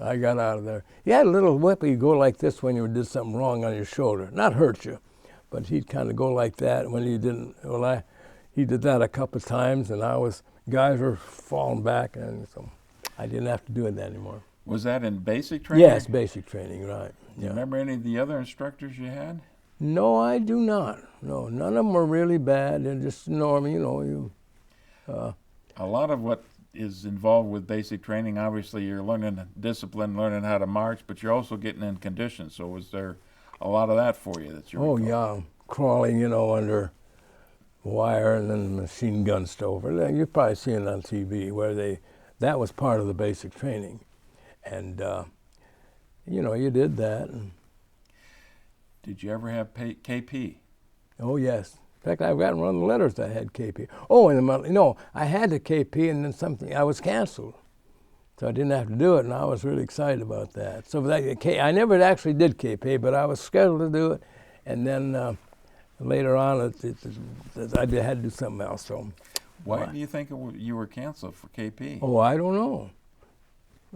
I got out of there. He had a little whip. He'd go like this when you did something wrong on your shoulder. Not hurt you, but he'd kind of go like that when you didn't. Well, he did that a couple of times, and guys were falling back, and so I didn't have to do it anymore. Was that in basic training? Yes, basic training, right. Do you remember any of the other instructors you had? No, I do not. No, none of them were really bad. They're just normal, you know. A lot of what is involved with basic training, obviously you're learning discipline, learning how to march, but you're also getting in condition. So was there a lot of that for you that you recall? Yeah, crawling, you know, under wire and then machine gun stove. You've probably seen it on TV where that was part of the basic training. And, you know, you did that. And did you ever have KP? Oh, yes. In fact, I've gotten one of the letters that had KP. Oh, no, I had the KP and then I was canceled. So I didn't have to do it, and I was really excited about that. So I never actually did KP, but I was scheduled to do it. And then later on, I had to do something else. So why do you think you were canceled for KP? Oh, I don't know.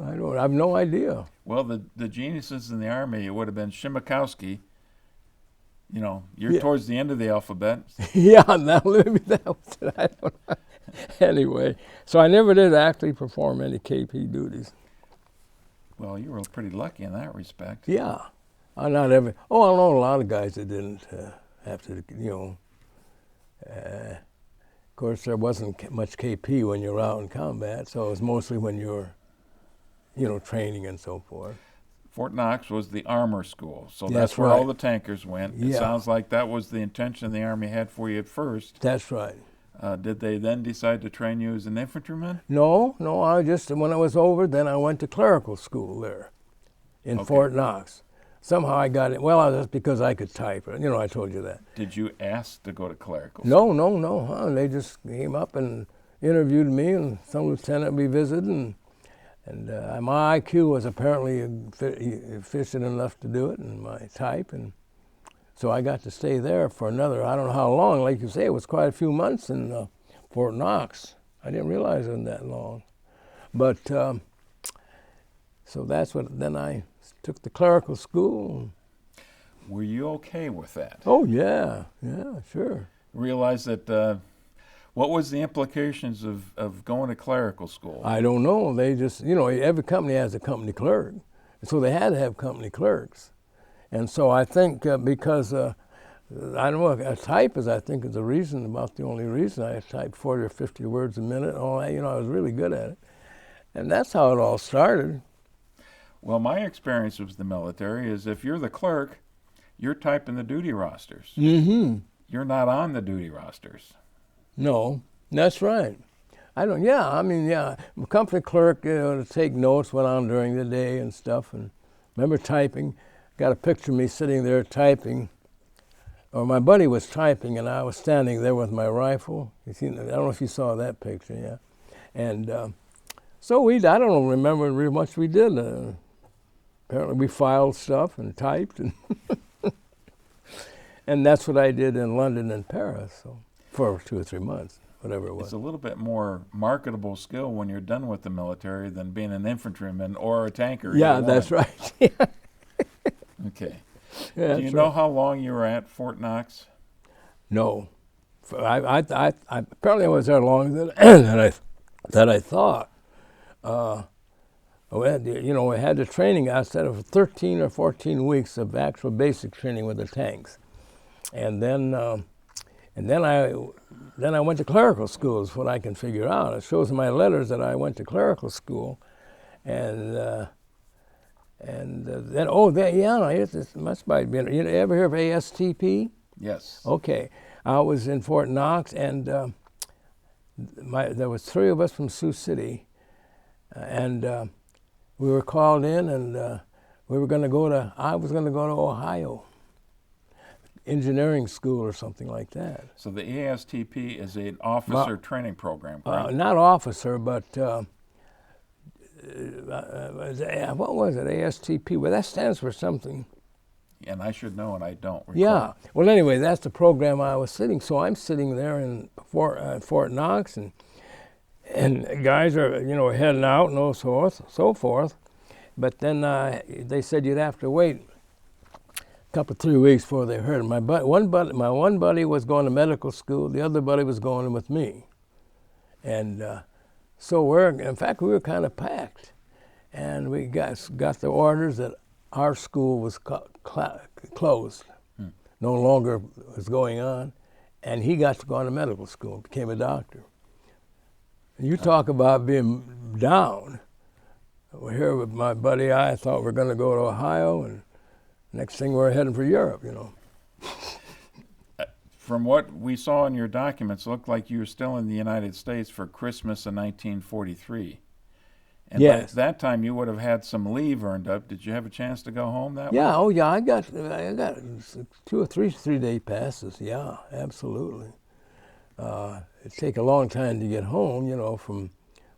I have no idea. Well, the geniuses in the Army, it would have been Shimakowski. You know, you're towards the end of the alphabet. Yeah, now maybe that was it. I don't know. Anyway, so I never did actually perform any KP duties. Well, you were pretty lucky in that respect. Yeah. I know a lot of guys that didn't have to, you know. Of course, there wasn't much KP when you were out in combat, so it was mostly when you were, you know, training and so forth. Fort Knox was the armor school, so That's where right. all the tankers went. It sounds like that was the intention the Army had for you at first. That's right. Did they then decide to train you as an infantryman? No, when it was over, then I went to clerical school there in Fort Knox. Somehow I got it. Well, that's because I could type. You know, I told you that. Did you ask to go to clerical school? No. They just came up and interviewed me, and some lieutenant we visited, and my IQ was apparently efficient enough to do it, and my type, and so I got to stay there for another, I don't know how long. Like you say, it was quite a few months in Fort Knox. I didn't realize it was that long. But, so then I took the clerical school. Were you okay with that? Oh, yeah, sure. Realize that, what was the implications of going to clerical schow? I don't know. They just, you know, every company has a company clerk. So they had to have company clerks. And so I think because, I don't know, I type is the reason, about the only reason. I typed 40 or 50 words a minute and all that. You know, I was really good at it. And that's how it all started. Well, my experience with the military is if you're the clerk, you're typing the duty rosters. Mm-hmm. You're not on the duty rosters. No, that's right. Company clerk, you know, to take notes, went on during the day and stuff. And remember typing, got a picture of me sitting there typing, or my buddy was typing and I was standing there with my rifle. I don't know if you saw that picture, yeah. And so I don't remember very much we did. apparently we filed stuff and typed, and that's what I did in London and Paris, so for 2 or 3 months, whatever it was. It's a little bit more marketable skill when you're done with the military than being an infantryman or a tanker. Yeah, that's right. Yeah. Okay. Yeah, Do you know how long you were at Fort Knox? No, I apparently I was there longer than I thought. We had, we had the training. I said of 13 or 14 weeks of actual basic training with the tanks, and then I went to clerical school. Is what I can figure out. It shows in my letters that I went to clerical school, and then it must have been. You ever hear of ASTP? Yes. Okay, I was in Fort Knox, and there was 3 of us from Sioux City, and we were called in, and we were going to go to. I was going to go to Ohio, engineering school or something like that. So the ASTP is an officer training program, correct? Not officer, but what was it? ASTP. Well, that stands for something. And I should know, and I don't recall. Yeah. Well, anyway, that's the program I was sitting. So I'm sitting there in Fort Knox, and guys are heading out and so forth. But then they said you'd have to wait a couple 3 weeks before they heard. My one buddy was going to medical school. The other buddy was going with me, and so we were kind of packed, and we got the orders that our school was closed, no longer was going on, and he got to go on to medical school, became a doctor. And you talk about being down. We're here with my buddy. I thought we were going to go to Ohio, and next thing we're heading for Europe, From what we saw in your documents, it looked like you were still in the United States for Christmas in 1943. And yes. by that time, you would have had some leave earned up. Did you have a chance to go home that way? Yeah, oh yeah, I got 2 or 3 3-day passes. Yeah, absolutely. It'd take a long time to get home, from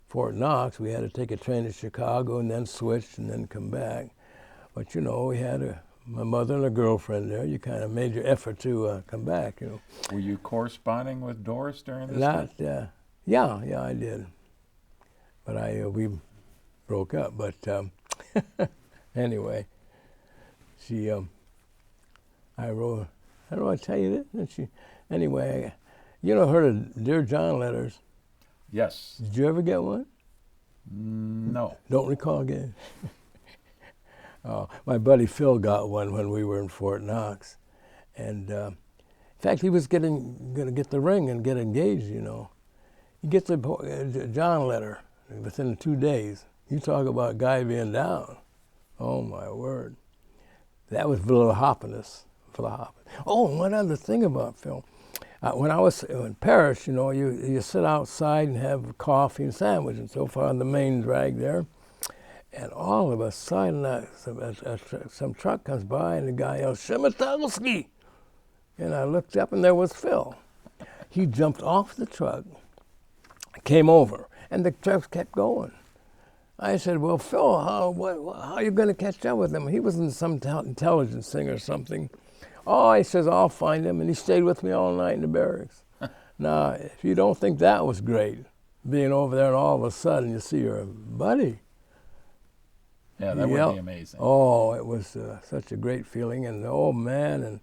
Fort Knox. We had to take a train to Chicago and then switch and then come back. But we had my mother and a girlfriend there. You kind of made your effort to come back. Were you corresponding with Doris during this time? Yeah, I did. But we broke up. But anyway, she, I wrote. How do I tell you this? And she, anyway, heard of Dear John letters? Yes. Did you ever get one? No. Don't recall again. My buddy Phil got one when we were in Fort Knox, and in fact, he was going to get the ring and get engaged. He gets the John letter within 2 days. You talk about a guy being down. Oh my word, that was Vlahopolis. Oh, and one other thing about Phil. When I was in Paris, you sit outside and have coffee and sandwich and so forth on the main drag there. And all of a sudden, some truck comes by and the guy yells, "Shemitalski!" And I looked up and there was Phil. He jumped off the truck, came over, and the truck kept going. I said, "Well, Phil, how are you going to catch up with him?" He was in some intelligence thing or something. Oh, he says, "I'll find him." And he stayed with me all night in the barracks. Now, if you don't think that was great, being over there and all of a sudden you see your buddy. Yeah, that would be amazing. Oh, it was such a great feeling. And the old man,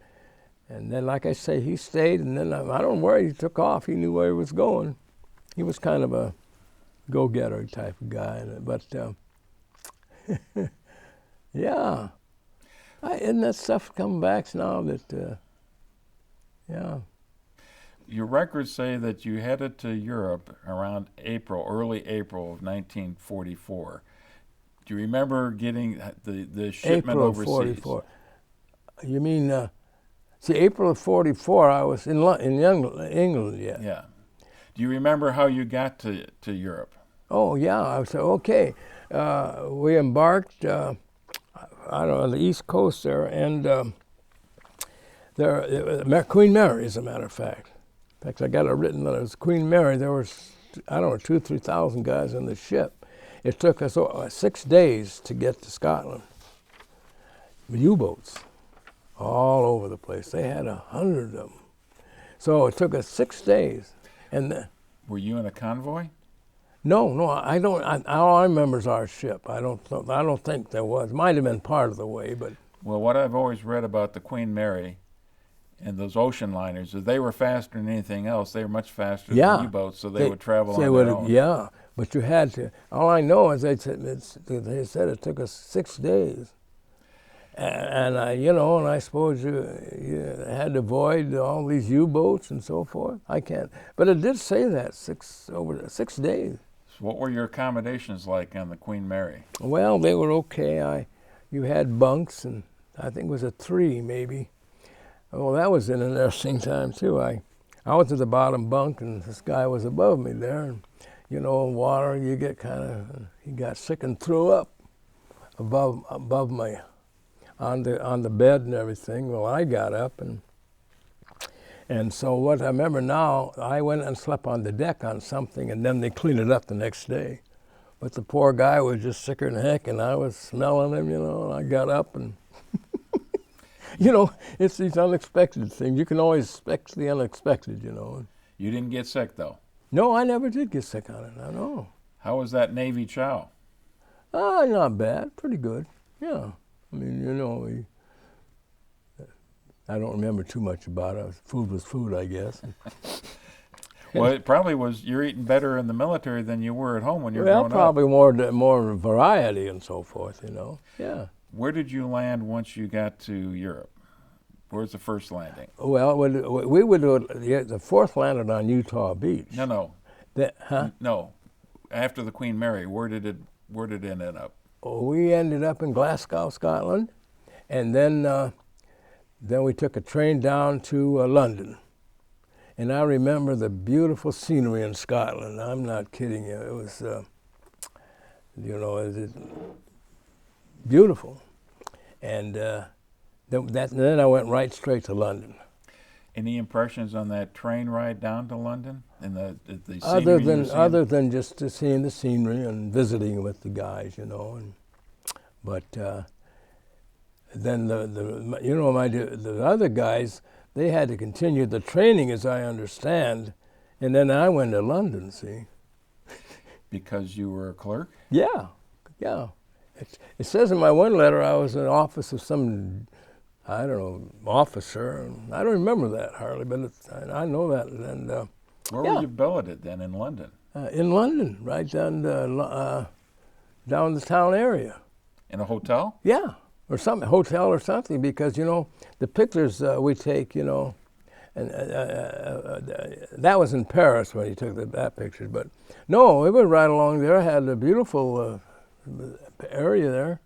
and then, like I say, he stayed. And then I don't know where he took off. He knew where he was going. He was kind of a go-getter type of guy. But, yeah. Isn't that stuff coming back now that, yeah. Your records say that you headed to Europe around early April of 1944. Do you remember getting the shipment April overseas? April of 44. You mean, April of 44, I was in England yet. Yeah. Do you remember how you got to Europe? Oh, yeah. I said, okay. We embarked, on the East Coast there, and Queen Mary, as a matter of fact. In fact, I got a written letter. It was Queen Mary. There was, 2,000 or 3,000 guys on the ship. It took us 6 days to get to Scotland. U-boats all over the place. They had 100 of them. So it took us 6 days. And Were you in a convoy? no, I don't. All I remember is our ship. I don't think there was. Might have been part of the way, but Well, what I've always read about the Queen Mary and those ocean liners is they were faster than anything else. They were much faster Yeah. than U-boats, so they would travel on their own. Yeah, but you had to. All I know is they said it took us 6 days, and I suppose you had to avoid all these U-boats and so forth. I can't, but it did say that over 6 days. So what were your accommodations like on the Queen Mary? Well, they were okay. You had bunks, and I think it was a 3 maybe. Well, that was an interesting time too. I was at the bottom bunk, and this guy was above me there. And, in water, you get he got sick and threw up above my, on the bed and everything. Well, I got up, and so what I remember now, I went and slept on the deck on something, and then they cleaned it up the next day. But the poor guy was just sicker than heck, and I was smelling him, and I got up and. It's these unexpected things. You can always expect the unexpected, You didn't get sick, though? No, I never did get sick on it, I know. How was that Navy chow? Not bad, pretty good, yeah. I mean, I don't remember too much about it. Food was food, I guess. Well, it probably was, you're eating better in the military than you were at home when you were growing up. Probably more variety and so forth, yeah. Where did you land once you got to Europe? Where's the first landing? Well, we would do it, the fourth landed on Utah Beach. No. Huh? No. After the Queen Mary, where did it end up? We ended up in Glasgow, Scotland, and then we took a train down to London. And I remember the beautiful scenery in Scotland. I'm not kidding you. It was, it was beautiful. And then I went right straight to London. Any impressions on that train ride down to London and the scenery? Other than just seeing the scenery and visiting with the guys, But then the other guys, they had to continue the training, as I understand, and then I went to London. See. Because you were a clerk? Yeah. It says in my one letter I was in the office of some, officer. I don't remember that hardly, but I know that. And where were you billeted then in London? In London, right down the town area. In a hotel? Yeah, or something, hotel or something, because the pictures we take, and that was in Paris when he took that picture. But no, it was right along there. I had a beautiful area there,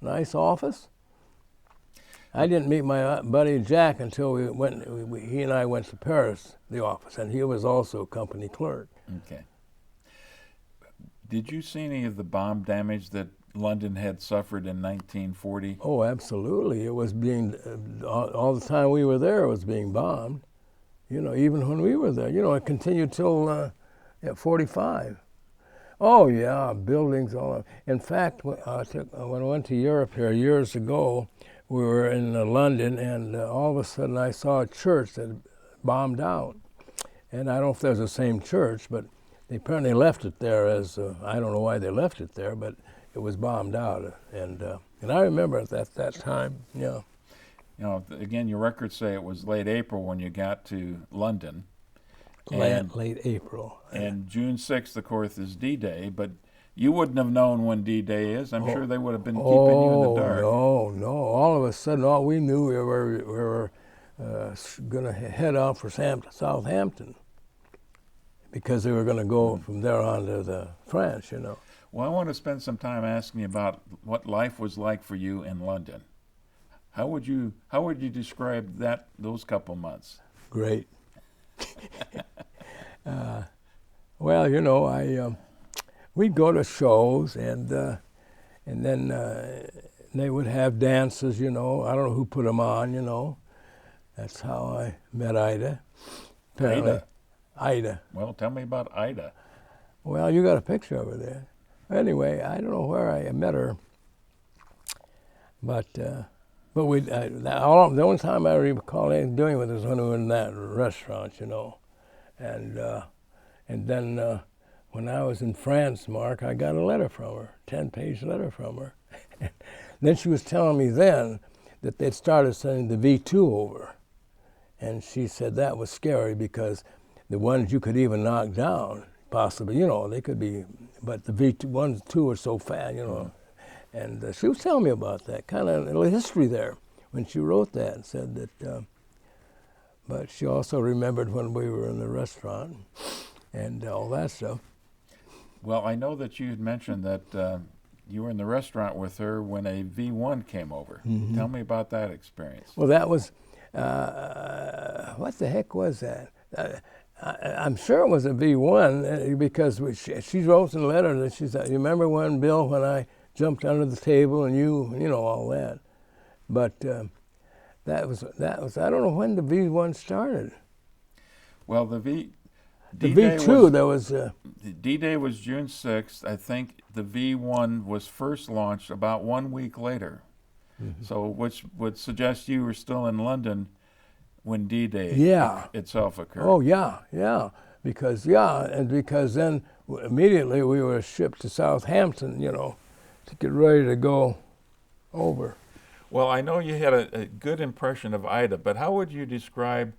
nice office. I didn't meet my buddy Jack until he and I went to Paris, the office, and he was also a company clerk. Okay. Did you see any of the bomb damage that London had suffered in 1940? Oh, absolutely. It was being, all the time we were there, it was being bombed. Even when we were there. It continued till 45. Oh, yeah, buildings all over. In fact, when I went to Europe here years ago, we were in London, and all of a sudden I saw a church that bombed out. And I don't know if there's the same church, but they apparently left it there as, I don't know why they left it there, but it was bombed out. And I remember at that time, yeah. Again, your records say it was late April when you got to London. Late April. And June 6th, of course, is D-Day, but you wouldn't have known when D-Day is. I'm sure they would have been keeping you in the dark. No. All of a sudden, all we knew we were going to head out for Southampton because they were going to go from there on to France, Well, I want to spend some time asking you about what life was like for you in London. How would you describe those couple months? Great. Well, we'd go to shows, and then they would have dances. I don't know who put them on. That's how I met Ida. Apparently, Ida. Well, tell me about Ida. Well, you got a picture of her there. Anyway, I don't know where I met her, but But the only time I recall anything doing with it was when we were in that restaurant, you know. And then when I was in France, Mark, I got a letter from her, 10-page letter from her. Then she was telling me then that they'd started sending the V2 over. And she said that was scary because the ones you could even knock down, possibly, you know, they could be, but the V2, 1, 2 were so fast, you know. And she was telling me about that, kind of a little history there when she wrote that and said that, but she also remembered when we were in the restaurant and all that stuff. Well, I know that you had mentioned that you were in the restaurant with her when a V1 came over. Mm-hmm. Tell me about that experience. Well, that was, what the heck was that? I'm sure it was a V1 because she wrote in the letter that she said, "You remember when, Bill, when I jumped under the table and you know, all that." But that was I don't know when the V1 started. Well, the V2, there was... D-Day was June 6th. I think the V1 was first launched about 1 week later. Mm-hmm. So which would suggest you were still in London when D-Day itself occurred. Oh, yeah. Because then immediately we were shipped to Southampton, you know, to get ready to go over. Well, I know you had a good impression of Ida, but how would you describe,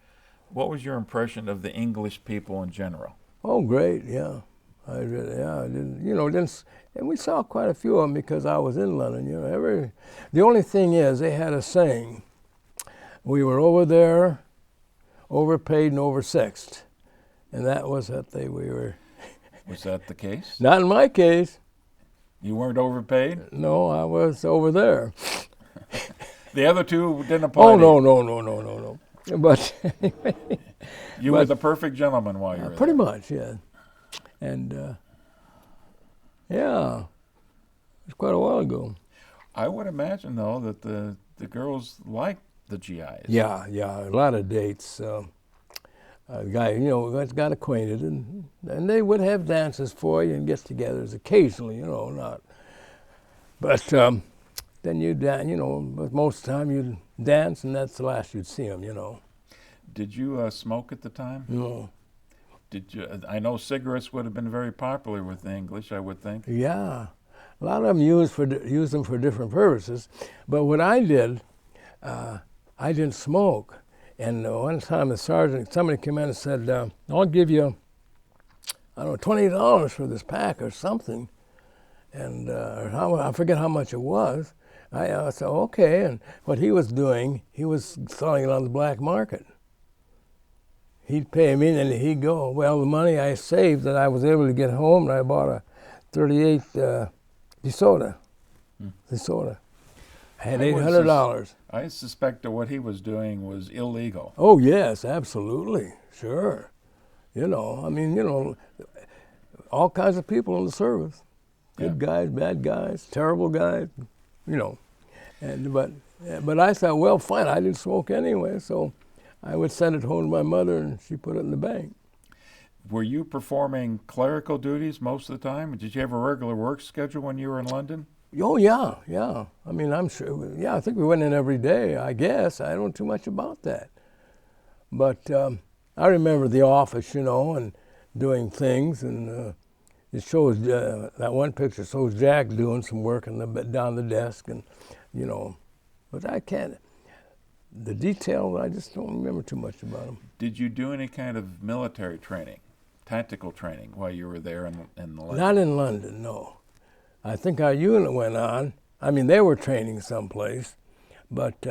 what was your impression of the English people in general? Oh, great, yeah. I didn't, and we saw quite a few of them because I was in London, you know. The only thing is, they had a saying, we were over there, overpaid and oversexed. And that was that we were... Was that the case? Not in my case. You weren't overpaid? No, I was over there. The other two didn't apply. Oh, no. But anyway, you were the perfect gentleman while you were pretty there. much, yeah. And yeah, it was quite a while ago. I would imagine, though, that the girls liked the GIs. Yeah, a lot of dates. A guy, you know, got acquainted, and they would have dances for you and get-togethers occasionally, you know, not. But then you know, but most of the time you'd dance, and that's the last you'd see them, you know. Did you smoke at the time? No. Did you? I know cigarettes would have been very popular with the English, I would think. Yeah, a lot of them used them for different purposes. But what I did, I didn't smoke. And one time the sergeant, somebody came in and said, "I'll give you, I don't know, $20 for this pack or something." And I forget how much it was. I said, okay. And what he was doing, he was selling it on the black market. He'd pay me, and he'd go, well, the money I saved that I was able to get home, and I bought a 38 DeSoto. DeSoto. I had $800. I suspect that what he was doing was illegal. Oh, yes, absolutely. Sure. You know, I mean, you know, all kinds of people in the service. Good guys, bad guys, terrible guys, you know. And but I thought, well, fine, I didn't smoke anyway, so I would send it home to my mother, and she put it in the bank. Were you performing clerical duties most of the time? Did you have a regular work schedule when you were in London? Oh, yeah. I mean, I'm sure, I think we went in every day, I guess. I don't know too much about that. But I remember the office, you know, and doing things, and it shows, that one picture shows Jack doing some work down the desk, and, you know, but I can't, the detail, I just don't remember too much about them. Did you do any kind of military training, tactical training, while you were there in London? Not in London, no. I think our unit went on. I mean, they were training someplace, but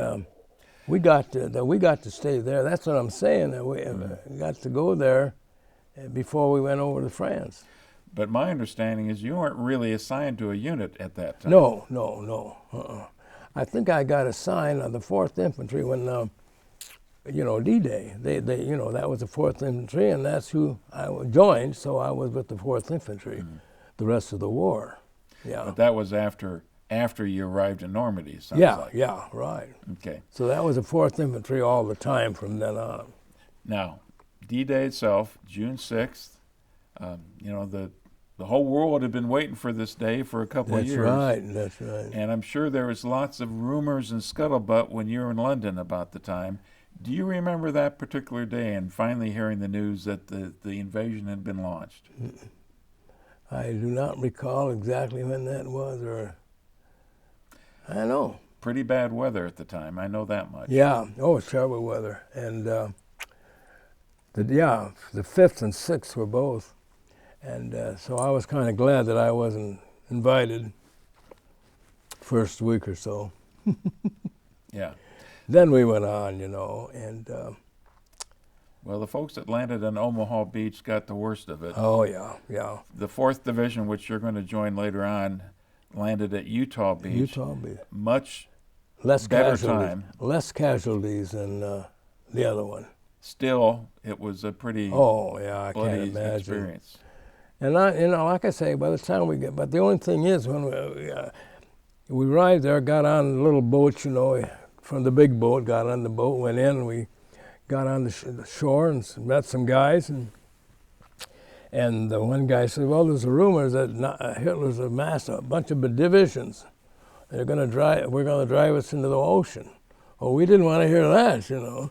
we got to stay there. That's what I'm saying, that we got to go there before we went over to France. But my understanding is you weren't really assigned to a unit at that time. No. I think I got assigned on the 4th Infantry when, you know, D-Day. They, you know, that was the 4th Infantry, and that's who I joined, so I was with the 4th Infantry the rest of the war. Yeah. But that was after you arrived in Normandy, sounds like. Yeah, right. Okay. So that was the 4th Infantry all the time from then on. Now, D-Day itself, June 6th, you know, the the whole world had been waiting for this day for a couple of years. That's right. And I'm sure there was lots of rumors and scuttlebutt when you were in London about the time. Do you remember that particular day and finally hearing the news that the invasion had been launched? I do not recall exactly when that was, or I don't know. Pretty bad weather at the time, I know that much. Yeah, oh, it's terrible weather. And the 5th and 6th were both. And so I was kind of glad that I wasn't invited first week or so. Yeah. Then we went on, and... well, the folks that landed on Omaha Beach got the worst of it. Oh, yeah, yeah. The 4th Division, which you're going to join later on, landed at Utah Beach. Utah Beach. Much less better casualties, time. Less casualties than the other one. Still, it was a pretty I bloody can't imagine. experience. And like I say, by the time we get, but the only thing is when we arrived there, got on the little boat, from the big boat, got on the boat, went in, and we got on the shore and met some guys, and the one guy said, well, there's a rumor that Hitler's amassed a bunch of divisions. We're going to drive us into the ocean. Well, we didn't want to hear that,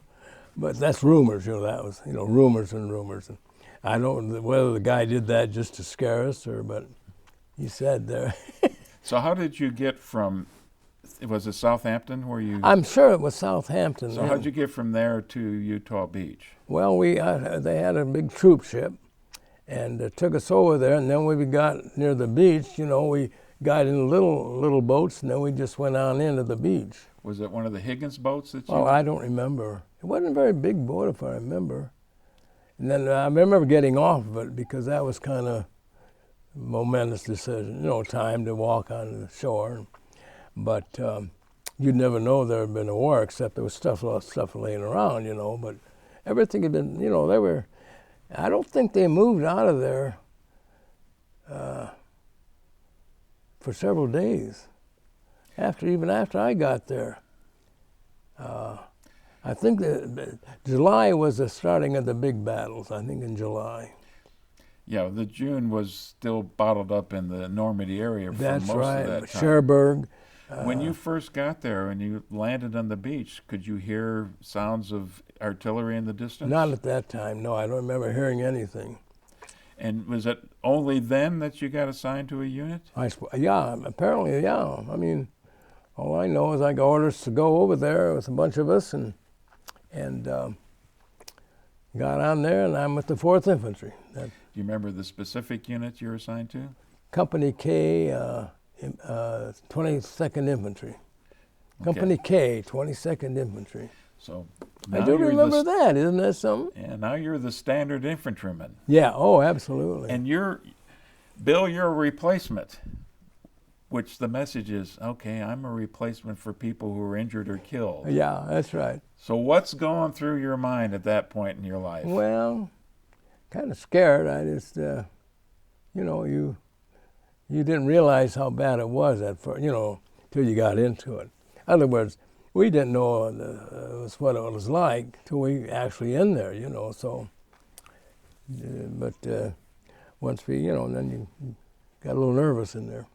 but that's rumors, that was, rumors and rumors. And I don't know whether the guy did that just to scare us but he said there. So how did you get from, was it Southampton where you? I'm sure it was Southampton. So how'd you get from there to Utah Beach? Well, they had a big troop ship and took us over there, and then when we got near the beach, we got in little boats, and then we just went on into the beach. Was it one of the Higgins boats that you? Oh, I don't remember. It wasn't a very big boat, if I remember. And then I remember getting off of it because that was kind of a momentous decision, time to walk on the shore. But you'd never know there had been a war, except there was a lot of stuff laying around, But everything had been, I don't think they moved out of there for several days. Even after I got there. I think that July was the starting of the big battles, I think in July. Yeah, the June was still bottled up in the Normandy area for most of that time. That's right, Cherbourg. When you first got there and you landed on the beach, could you hear sounds of artillery in the distance? Not at that time, no. I don't remember hearing anything. And was it only then that you got assigned to a unit? Yeah, apparently, yeah. I mean, all I know is I got orders to go over there with a bunch of us and got on there, and I'm with the 4th Infantry. Do you remember the specific unit you were assigned to? Company K, 22nd Infantry. Okay. Company K, 22nd Infantry. So I do remember that. Isn't that something? Yeah, now you're the standard infantryman. Yeah, oh, absolutely. And Bill, you're a replacement, which the message is, okay, I'm a replacement for people who are injured or killed. Yeah, that's right. So what's going through your mind at that point in your life? Well, kind of scared. I just, you didn't realize how bad it was at first, till you got into it. In other words, we didn't know what it was like till we actually in there, so. But once we, then you got a little nervous in there.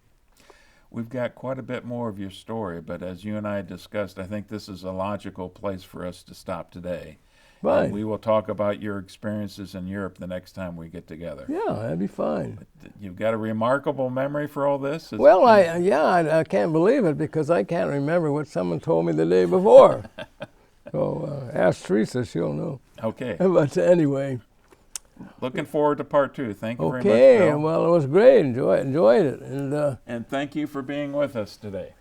We've got quite a bit more of your story, but as you and I discussed, I think this is a logical place for us to stop today. Right. And we will talk about your experiences in Europe the next time we get together. Yeah, that'd be fine. But you've got a remarkable memory for all this? Well, I can't believe it because I can't remember what someone told me the day before. So ask Teresa, she'll know. Okay. But anyway. Looking forward to part 2. Thank you very much, Okay, Bill. well, it was great. Enjoyed it. And thank you for being with us today.